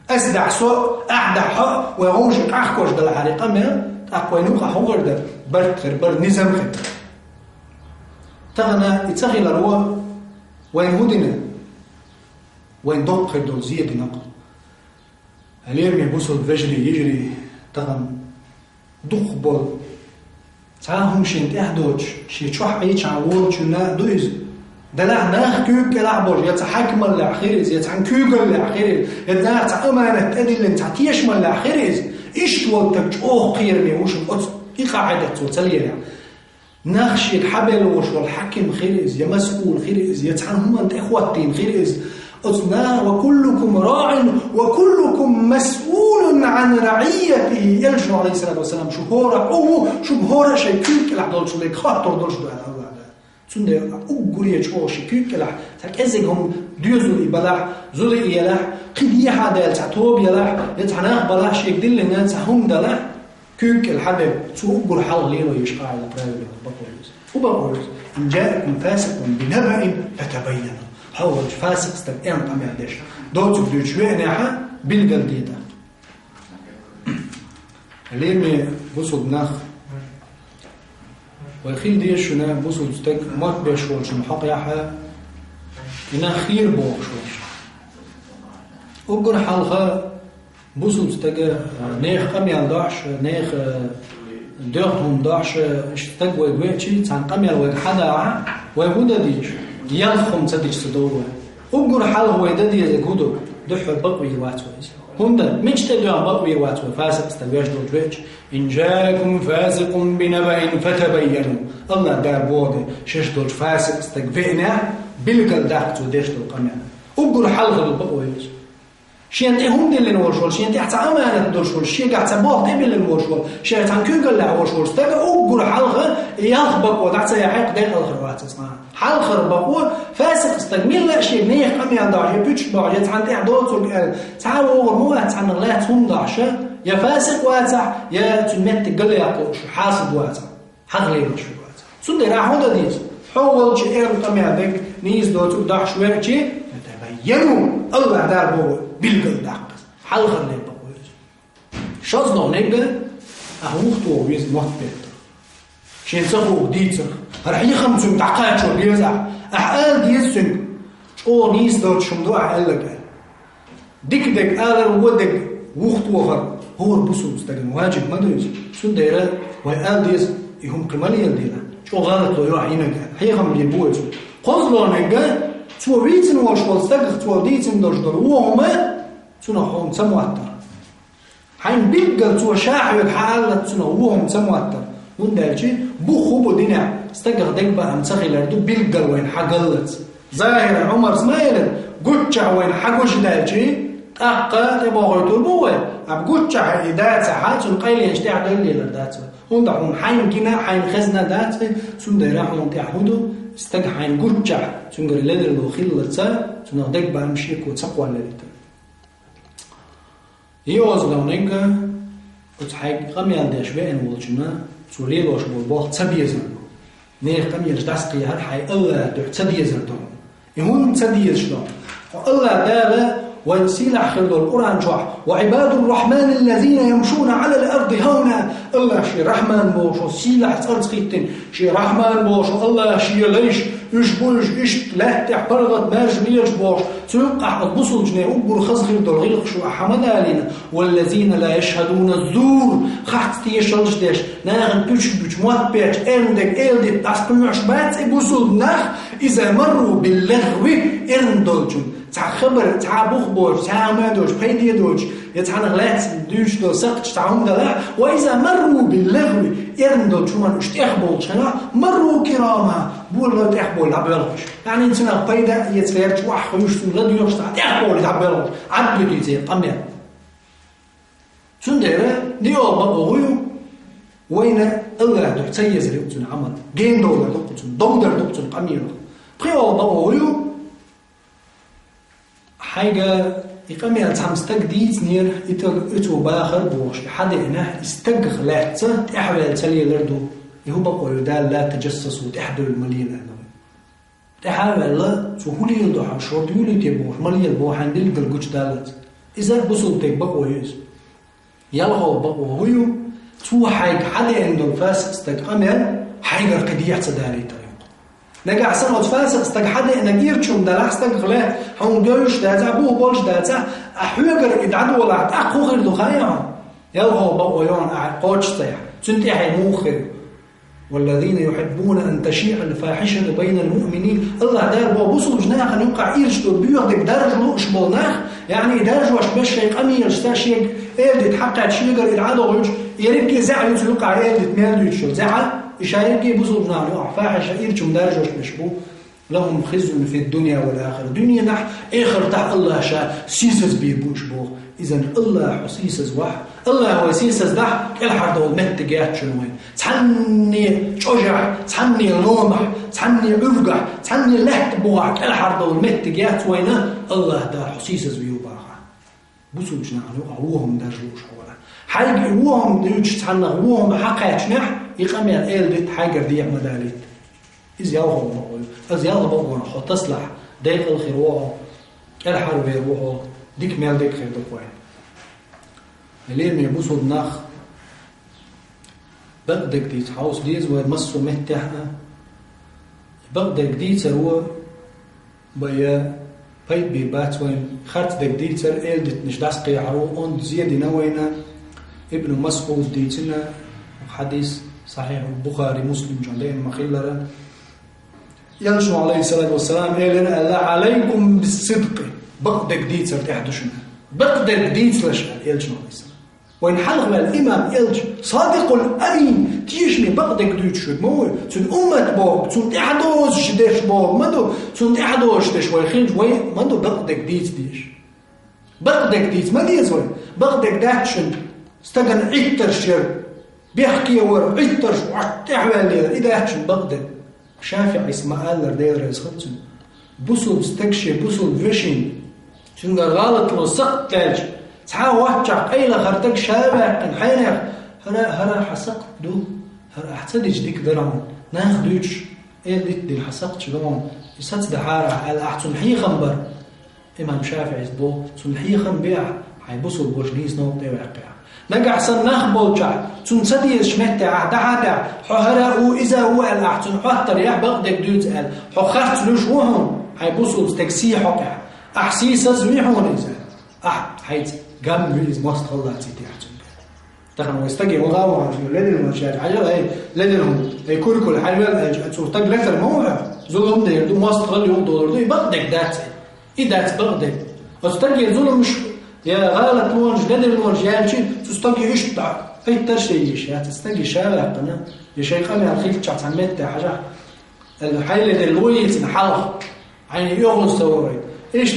اسدع سوء احدع حق ويغوشك احكوش دل حاري قمير اقوى نوقع حقر دل برتخر بر نزم خد تغنى يتسخي لروا وين هدنا وين دق دول زيد نقل هل يرمي بوصل فجري يجري تغن دق بول تعاهم شنت احدوش شي تشوح ايش عوور شنا دويز دلع ناخ كوك لعبور يتحكم الأخيرز يتعن كوك الأخيرز يتناخ تعمانة تأدل تعتيش من الأخيرز إيش توتك أوه قيرني وش القدس إيه قاعدة توتلينا ناخش الحبل وش والحكم خيرز يا مسؤول خيرز يتعن هم أنت إخواتين خيرز أصنا وكلكم راع وكلكم مسؤول عن رعيته يلجو عليه الصلاة والسلام شهورة شبهورة شيء كوك لعبور شو ليك خاطر دولش دوها تونده اوگوریه چوشی کلا تک ازگم دیوزولی بلع زولی یلا قدیه حدال تعتوب یلا يتعناه بلع شيء دل الناس هم دلع كوك الحبل تو اوگل حل ليرو يشقى على براوي وبقولز إن جاءكم فاسق بنبأ فتبينوا حول فاسق استبقين طمع ديش دوتو بديو شوية ناحا بالقلديدة اللي بوصل نخ والخيل دي شنا بوصل ستك ما بيشول شنو حق ياها إنها خير بوشوش وقر حالها بوصل ستك نيخ قميال داش نيخ دهم داش اشتك ويجي تان قميال وحدا ويهودا ديش يلخم تديش تدور وقر حالها ويددي يقودو دحر بقوي واتويز هوندا مش تدعو بقوي واتو فاسق استويش دوجويج إن جاءكم فاسق بنبأ فتبينوا الله دار بوغ شش دوج فاسق استقفئنا بالقل داقتو ديش دو قمع وقل حلغ البقويج شي انت هم دي اللي نورشول شي انت حتى امانه دورشول شي قاعد تبوغ تبل المورشول شي تان كوغل لا ورشول استقى وقل حلغ يخبق ودعت يا حق ديق الخروات اسمها حلغ بقوه فاسق استقمل لا شي نيه قمع داع يبيتش باع يتعند احدوت تعاو مو تان لا تهم داش يا فاسق واتع يا تمت قل يا حاسد واتع حق لي مش واتع سند راح هذا ديز حول شيء قمع ديك نيز دوت داع شويه شي تبينوا الله دار بو بالقل داق حلغ لي بقوه شاز نو نيجا اهوختو ويز موت بيت شين صفو ديتر راح يخمسوا دقائق شو بيزع احال ديسن او نيز دوت شمدو احلك ديك ديك قال ودك وقت وفر هو البصل مستقيم واجب ما دويش شو دايره وقال ديس يهم كماليه ديلا شو غلط لو يروح ينقى هي خم يبوج قزلو نقى تو ويتن واش وستغ تو ديتن دوش دور وهما تنو هم سمواتر حين بيقل تو شاحب حاله تنو وهم سمواتر وندالجي بو خوب دينا استغ دغبا امسخيلر دو بيقل وين حقلت ظاهر عمر اسماعيل قچع وين حقوش دالجي أقا تبغى تلبوه أبغى تشع إدات ساعات ونقيل يشتاع دليل للدات وندعهم حين جنا حين خزنا دات سندر راحون تحودو استج حين قرتشع سنقر لذر الوخيل لتسا سنقدك بامشي كوتسقوا للت يوز لو نيجا وتحقق قميان داش بين والجنا سوليل وش بالباخ تبيزن نير قميان داسقي هر حي الله تبيزن دون يهون تبيز شلون الله داله ويسيلح خلو القرآن جوح وعباد الرحمن الذين يمشون على الأرض هونا الله شي رحمن بوشو سيلح ترزقيتن شي رحمن بوشو الله شي ليش يشبوش إشت لهتح برغت مارج ميج بوش تلقح البصل جنيه أقبر خزغي الدرغيق شو أحمد علينا والذين لا يشهدون الزور خحت تيشلش ديش ناغن بيش موات بيش إرندك إلدك تاسبمعش بات إبصل ناخ إذا مروا باللغو إرندلجون تاع خبر تاع بوخبوش تاع مادوش بيدي دوش يتعن غلات دوش دو سقط تاعهم دلا واذا مروا باللغو يرندو شومان اشتخبول شنا مروا كراما بول لو تخبول عبالش يعني انتنا بيدا يتفيرت واخ يشتم راديو يشتع تخبول عبالش عبد ديتي قمر سندره ديو بابويو وين الله تحتيز لقتن عمل جين دولار لقتن دودر لقتن قمير بخيو بابويو حاجة يقامي أتعم استجديد نير إتو باخر بوش حد إنه استجغلات تحول تلي لردو يهو بقول يدال لا تجسس وتحضر المليل أنه تحاول لا سهولي يلدوح شرط يولي تبوش مليل بوحان دلقل قوش دالت إذا بصل تك بقوه يز يلغو بقوه هيو تو حاجة حد عنده فاسق استقامي حاجة قديح تداري نجا سنة فاسق استجحد إن جيرتشم دلع استجغله هم جوش داتا بوه بولش داتا أحوجر إدعو ولا أخو غير دخايا يلغو بقويون أعقوش صيح تنتهي موخر والذين يحبون أن تشيع الفاحشة بين المؤمنين الله دار بوصل جناح أن يقع إيرش بالبيوت بدرج لوش بالناخ يعني درج واش باش شيء قمير استشيك إيد تحقق شيء غير إدعو وجه يريد يزعل يتوقع إيد تميل يتشل زعل يشارك بوصل جناح يقع فاحشة إيرش بدرج واش بشبو لهم خزي في الدنيا والآخرة دنيا نح آخر تح الله شاء سيسز بيبوش بو إذن الله حسيسز واحد الله هو سيسز ده كل حد هو متجات شنوين تعني شجع تعني لومح تعني عرقة تعني لهت بوع كل حد هو متجات وينه الله ده حسيسز بيوباها بوصل جناح هوهم درجوش حوله حاجة هوهم ديوش تعني هوهم حقيقة نح يقام يقال ديت حاجة دي مداليت إذ يوهم بقول إذ يلا بقول خو تصلح ديك الخير وعو الحرب يروحوا ديك مال ديك خير دقوين اللي يبوسوا النخ بقدك ديت حوص ديز ومصو متحنا بقدك ديت هو بيا بيت بيبات وين خرط دك ديت إلدت نجداس قيعرو أن زيادة نوينا ابن مسعود ديتنا حديث صحيح البخاري مسلم جندين مخيلرا يلشو عليه الصلاة والسلام إلنا ألا عليكم بالصدق بقدك ديت تحدشنا بقدك ديت لشأل يلشو عليه السلام وإن حلق الإمام إلج صادق الأمين تيجني بقدك ديت شد موي تون أمة بوك تون تحدوش شدش بوك مدو تون تحدوش تش ويخينج وي مدو بقدك ديت ديش بقدك ديت ما ديز وي بقدك داتشن استغن عيتر شر بيحكي ور عيتر وعتعمل إذا هاتشن بقدك شافع اسمه آلر دير يسخطن بوصل استكشي بوصل فيشن شنو غلط لو سقط تاج تحاول وحشق أي لخرتك شابع كان حينك هرا حسقت دو هرا احتدج ديك درام ناخدوش ايه دي حسقت شلون يسات دحارة على احسن حي خنبر امام شافعي يسبو سن حي خنبيع حيبوصل بوشنيس نوم دي واقع نقع سن ناخبوجع سن سدي شمتع دعادا هرا واذا هو الاحسن حتى ريح بغدك دوت قال خرت له شوهم حيبوصل تكسي حقع احسيس زويحون اذا حيت قام بيز ماست الله تيتي احسن تخن ويستجي وغاوه لدي المشاهد عجل هي لديهم يكون كل حاجه صورتك لتر موعد ظلم ده يدو ماست $1 دي بغدك دات إذا بغدك واستجي ظلم مش يا غالط مونج لدي المونج يعني تستجي ايش تاع اي ترشيش يا تستجي شارع قنا يا شيخ انا الخيل تاع عملت حاجه الحيله الويت نحلق يعني يغلط ثوري ايش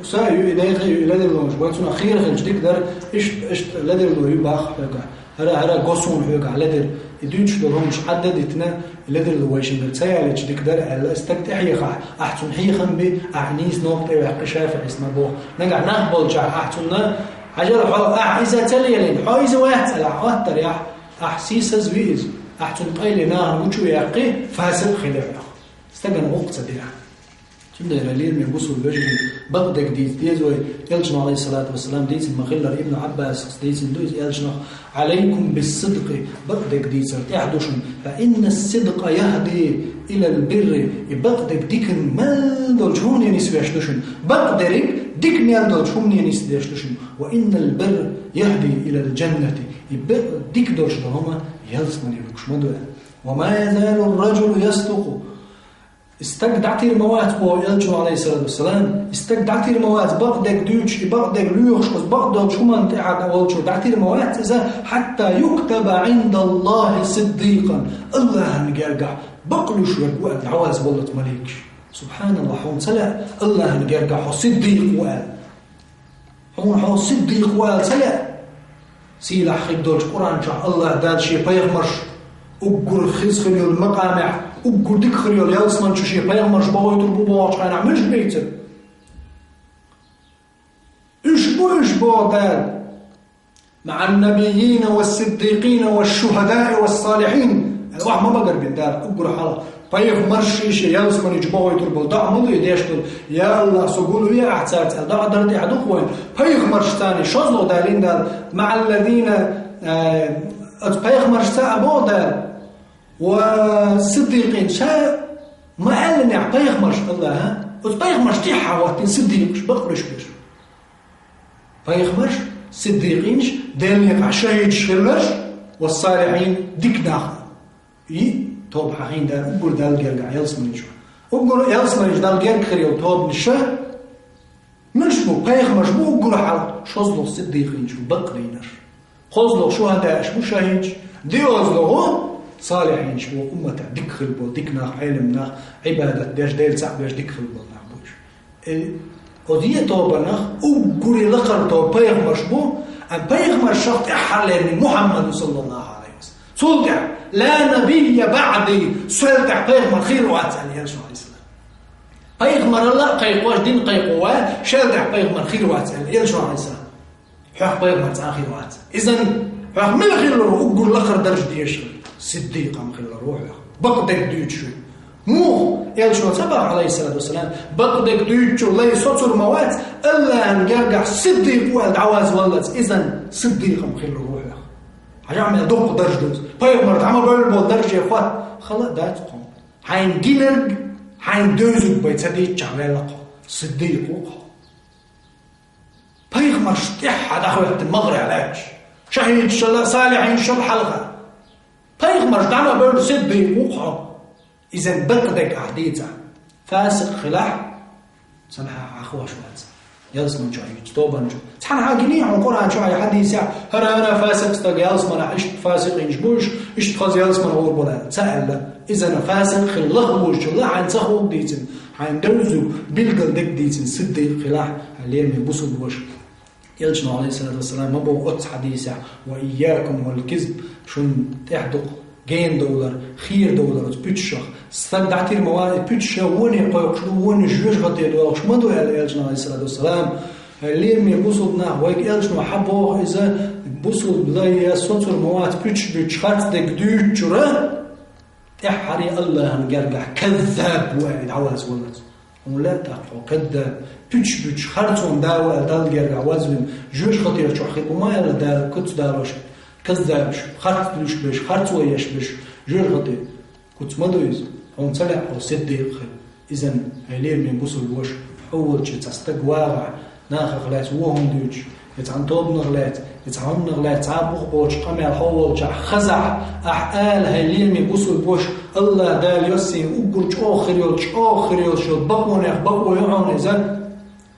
سايو لدي المونج وانتم اخيرا خرج تقدر ايش لدي المونج باخ هرا قصون هيك لدي يدوش لهم مش حددتنا لدي الويشن تسايل تقدر استقطع احسن حي خنبي اعنيس نقطه وحق شافع اسمه بو نقع نقبل جا احسننا عجل اذا تليلين حايز واحد على الطريق احسيس زويز احسن قيلنا وجو يقي فاسق خلاف استغن وقت صديق كنا لير من بوصل الوجه بغدك ديز يلجن عليه الصلاة والسلام ديز المغلر ابن عباس ديز دوز يلجن عليكم بالصدق بغدك ديز تحدشن فإن الصدق يهدي إلى البر بغدك ديك مال دولجون ينسويشلشن بغدك ديك مال دولجون ينسويشلشن وإن البر يهدي إلى الجنة ديك دولجن هما يلزمن يلكشمدوا وما يزال الرجل يصدق استجدعتي الموات بو يلجو عليه الصلاة والسلام استجدعتي الموات بغدك دوش بغدك ليوخش بغدك شو من تقعد أولشو دعتي الموات إذا حتى يكتب عند الله صديقا الله نجرجع بقلوش وقال عواز بولت مليكش سبحان الله حون سلا الله نجرجع صديق وقال حون صديق وقال سلا سيلا خيدوش قرآن شاء الله دال شي بيغمرش أقول خيز خليو المقامع أقول ديك خليو يلسمن شو شي بيغمرش بغو يطلبوا بواش نعملش بيتر إشبو دال مع النبيين والصديقين والشهداء والصالحين الواحد ما بقر بالدال أقول حالا بيغمرش شي يلسمن يجبغو يطلبوا دا عمضي يديشتل يا الله سقولوا يا احتسات دا قدرتي عدوك وين بيغمرش ثاني شزلو دالين دال مع الذين بيغمرش تاع دال والصديقين شاء ما قالنا بيغمرش الله ها بيغمرش تيحا وقت صديقش بقرش بيش بيغمرش صديقينش دالني عشايد شلش والصالحين ديك داخل توب حقين دار أقول دال جرجع يلسمنيش أقول يلسمنيش دال جرج خريو توب نشة مش بو بيغمرش بو أقول حال شوزلو صديقين شو بقرينش خزلو شهداء شو شاهينش ديوزلو صالحين شو أمة ديك خلبو ديك ناخ علم ناخ عبادة داش ديل سعب داش ديك خلبو ناخ بوش وديه توبة ناخ أقولي لقر توب بيغمرش بو أن بيغمر شرط أحلى من محمد صلى الله عليه وسلم صلتع لا نبي بعدي سلتع بيغمر خير واتسأل يا رسول الله بيغمر الله قيقواش دين قيقوا شلتع بيغمر خير واتسأل يا رسول الله حق بيغمر تعال خير واتسأل إذن حق من خير الروح أقول لقر درج ديش صديقا من خير الروح بقدك ديوت شوي مو يلشون سبق عليه الصلاة والسلام بقدك ديوت الله يسوطر موات ألا أن جرجع صديق والد عواز والد إذن صديقا من خير الروح عم يدق درجة بيغمر عم بقول درجة فات خلاص ده تقوم حين جيلر حين دوزك بيتصدق شغلة صديق وقع بيغمر شتيح هذا هو المغرب علاج شهيد شلا صالحين شل حلقة بيغمر دعم بقول صديق وقع إذا بقدك أحديثا فاسق خلاع صنعها أخوة شوات يلس من شوية طوبا شو تحن عاقلين عن القرآن شوية حديث أنا فاسق استق يلس من إيش فاسق إنجبوش إيش تخذ يلس من غور بلا سأل إذا فاسق خلقوش لا عن سخو ديتن عن دوزو بيلقل دك ديتن صدق خلاع اللي يبصوا بوش يلجنا عليه الصلاة والسلام ما بو قدس حديثة وإياكم والكذب شون تحدق جين دولار خير دولار بيتشخ استدعتي المواد بيتشا وني قوي وني جوج غطي دولار شو ما دو يلجنا عليه الصلاة والسلام اللي يبصوا ويك يلجنا حبوا إذا بصوا بلاي صوتر مواد بيتش خات دك دوتشرا تحري الله نقرقع كذاب واحد عواز ولد ولا تقع كذاب بيتش خرطون داو دال قرقع وازن جوج خطير شو خيب وما يلا دار كنت داروش كذاب خرط بلوش بش خرط وياش بش جوج خطير كنت ما دويز هون طلع او صديق اذا هيلير من بوصل وش حول شي تستقواع ناخ غلات وهم دوج يتعنطوب نغلات يتعون نغلات تعبوخ بوش قمع حول جع خزع أحقال هيلير من بوصل بوش الله دال يسي وقلش آخر يلش بقوا نخبقوا يعون إذن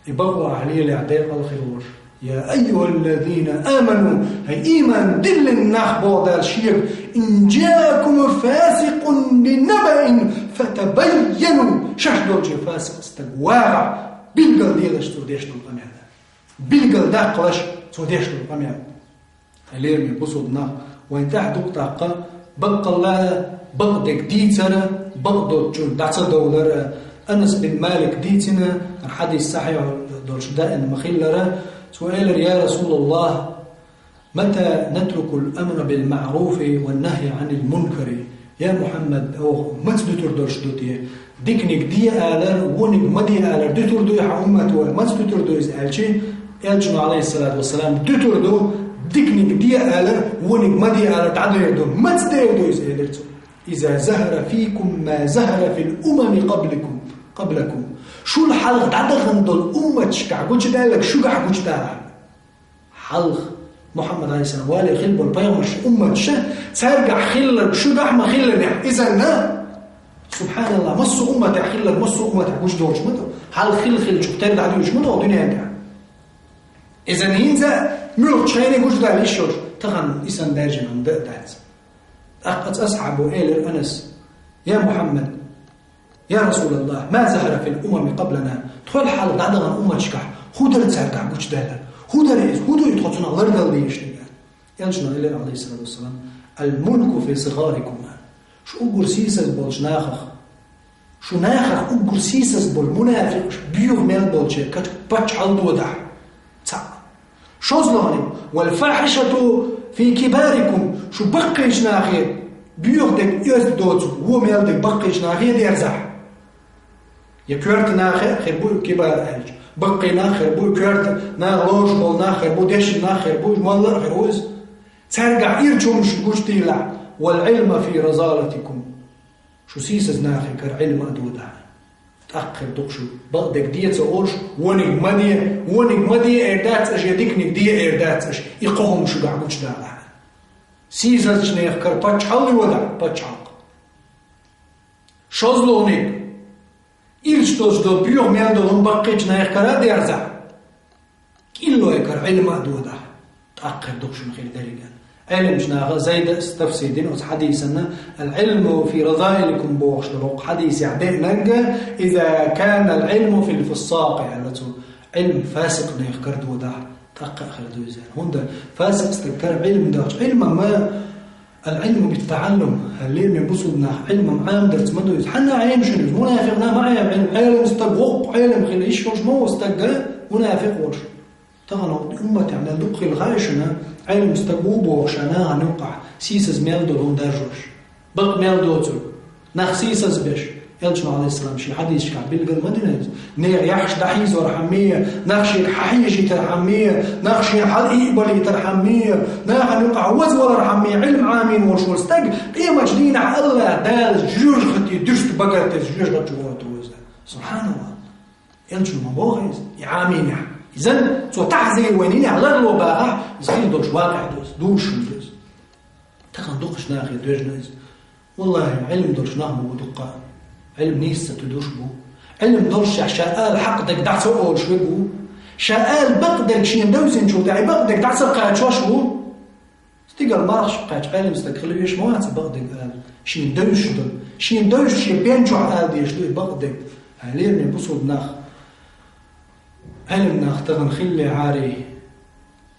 يبقوا عليه لعداء الخير يا أيها الذين آمنوا هي إيمان دل النخبو دال شير إن جاءكم فاسق بنبأ فتبينوا شهدوا الجفاسق استقواع بالقل ديلش توديش القمع بالقل داقلش توديش القمع هلير من بصدنا وإن تحدق طاقة بقى الله بقدك ديتنا بقدك دعسة دولار أنس بن مالك ديتنا الحديث صحيح دولش دائن مخيلرة سؤال يا رسول الله متى نترك الأمر بالمعروف والنهي عن المنكر يا محمد أو ما تدتر دولش دوتيه ديكنك دي آلر ونك مدي آلر دتر دو حأمته ما تدتر دو إزالشي يلجن عليه الصلاة والسلام دتر دو ديكنك دي آلر ونك مدي آلر تعدو يردو ما تدتر دو إزالرتو إذا زهر فيكم ما زهر في الأمم قبلكم شو الحلق تعدغن دول أمة شكع قوش دالك شو قع قوش دالك حلق محمد عليه السلام والي خلب والبيغمش أمة شا سارقع خلق شو قع ما خلق إذا لا سبحان الله مصو أمة خلق مصو أمة قوش دولش مدو حلق خلق شو بتارد عدوش مدو دنيا دع إذا هينزا ملوك شايني قوش دال إيشوش تغن إسان داجن عن دات أقد أصحابه إيلر أنس يا محمد يا رسول الله ما زهر في الأمم قبلنا تخيل حال دعنا أمة شكح هو درت سارقع قوش دالا هو يتخطون غير دل يشتغل يلجنا إليه عليه الصلاة والسلام الملك في صغاركم شو أقول سيسس بولش ناخخ شو ناخخ أقول سيسس بول منافق بيوغ ميل بولشي كت باتش عالدو دح شو زلاني والفاحشة في كباركم شو بقيش ناخير بيوغ دك يزدوت هو ميل دك بقيش ناخير يرزح يكورت ناخير خير بو كبار هالج بقي ناخير بو كورت ناغلوش بول ناخير بو ديش ناخير بو والله خير وز ترجع يرجو مش قوش تيلع والعلم في رزالتكم شو سيسز ناخير كالعلم أدودا تأخر دقشو بقدك دية تقولش ونق مدية إردات أش يديكنك دية إردات أش يقوهم شو قعبوش دالا سيسز شنيخ كر باتشحل ودع باتشحق شوزلونك إلش توجدو بيوغ مياندو هم بقيتش نايخ كرا ديرزع كيلو يكر علم أدودا تأخر دقشو نخير داريقان علم شناغ زيد استفسيدين حديثنا العلم في رذائلكم بوغش لروق حديث يعدين ننجا إذا كان العلم في الفصاق يعني علم فاسق نيخكر دودا تأخر دوزان هندا فاسق استذكر علم داش علم ما العلم بالتعلم اللي يبصدنا علم عام درت مدوز حنا عين شنو منافقنا معي علم استغوق علم خلي يشوش مو استغ منافق وش تغنوا أمة يعني دق الغايشنا علم استغوب وشنا نوقع سيسز ميلدو لون درجوش بق ميلدو تو نخ سيسز بش يلجنا عليه السلام شي حديث شكع بلغ المدينة نير يحش دحيز ورحمية نخشي ححيجي ترحمية نخشي حقيقبلي ترحمية ناخن يقع وزول رحمية علم عامين وشول استق قيمة جدينة على الله دال جوج خطي درست بقرت جوج غتشوات وزا سبحان الله يلجنا مبوغيز يعامين إذن سو تحزي وينيني على الوباء يزين دوش واقع دوش دوش تخن دوش ناخي دوش والله علم دوش نهمه ودقاء علم نيسة تدوش بو علم دورش شاءال حقدك دعس أول شوي بو شاءال بقدك شين دوزن شو دعي بقدك دعس قاعد شوش بو استيقال مرخش قاعد علم استقلوا يش موات بقدك قال شين دوش دل شين دوش شي بينجو قال ديش دو بقدك علم يبصوا بناخ علم ناخ تغن خلي عاري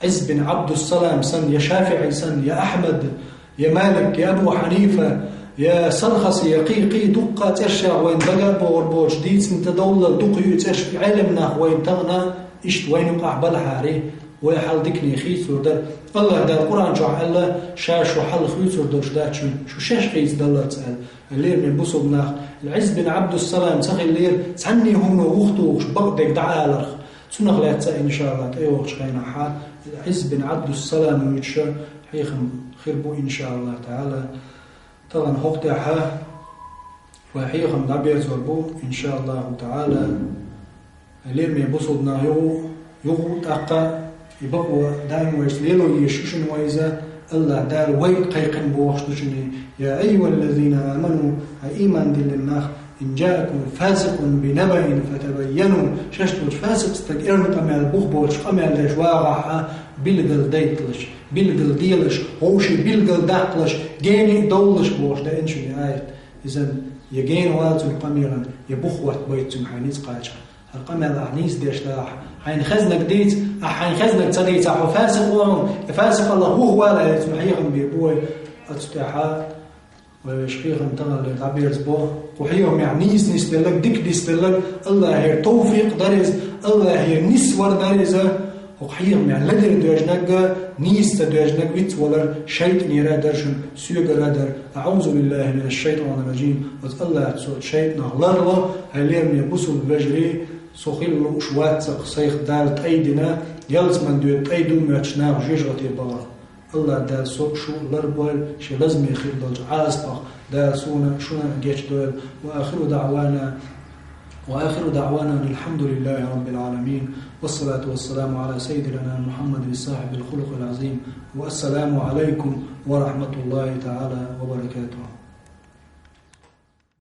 عز بن عبد السلام سن يا شافعي سن يا أحمد يا مالك يا أبو حنيفة يا سرخص يا قيقي دقة ترشع وين بقى بور بور جديد سنت دولة دقي ترش علمنا وين تغنى إشت وين يقع بالحاري ويحل دكني خيس ودر الله دار القرآن جع الله شاش وحل خيس ودر شدات شو شاش خيس دلت سأل الليل من بصو بناخ العز بن عبد السلام سخي الليل تعني هم وقته بقدك دعا لرخ سنغ لا تسأل إن شاء الله تأيوه شخينا حال العز بن عبد السلام ويتشا حيخم خربو إن شاء الله تعالى طبعا هقطعها وحيخم نبيع زربو إن شاء الله تعالى الليل من بصدنا يغو تاقا يبقوا دائما ويسليلو يشوشن وإذا الله دار ويت قيقن بوحشتشني يا أيها الذين آمنوا إيمان دل الناخ إن جاءكم فاسق بنبأ فتبينوا شاشتوش فاسق استقرن قمال بوخبوش قمال لجواغا بلغل ديتلش بلغل ديلش هوشي بلغل داقلش جيني دولش بوش دا انشو آيات إذن يجين والتو قميرا يبخوت بيتم حينيز قاچا القمال أعنيس ديشتاح حين خزنك ديت حين خزنك تديت أحو فاسق وهم فاسق الله هو لا يتمحيهم بيبوي أتستاحا ويشقيهم تغل العبيرز بوه وحيهم يعني نيس دلك ديك ديس دلك الله هي توفيق دارز الله هي نسور دارزة وحيهم يعني لدر دوجنك نيس دوجنك ويت ولا شيء نيرا درشن سيوغ رادر أعوذ بالله من الشيطان الرجيم الله تسوت شيطنا الله هليرم يبصوا البجري سوخيل شوات سيخ دارت أيدنا يلز من دوت أيدو ميتشنا وجيجرتي بار الله دا سوق شو لربول شي لازم يخيل دولج عاصبخ دا سونا شونا جيش دول وآخر دعوانا الحمد لله رب العالمين والصلاة والسلام على سيدنا محمد صاحب الخلق العظيم والسلام عليكم ورحمة الله تعالى وبركاته.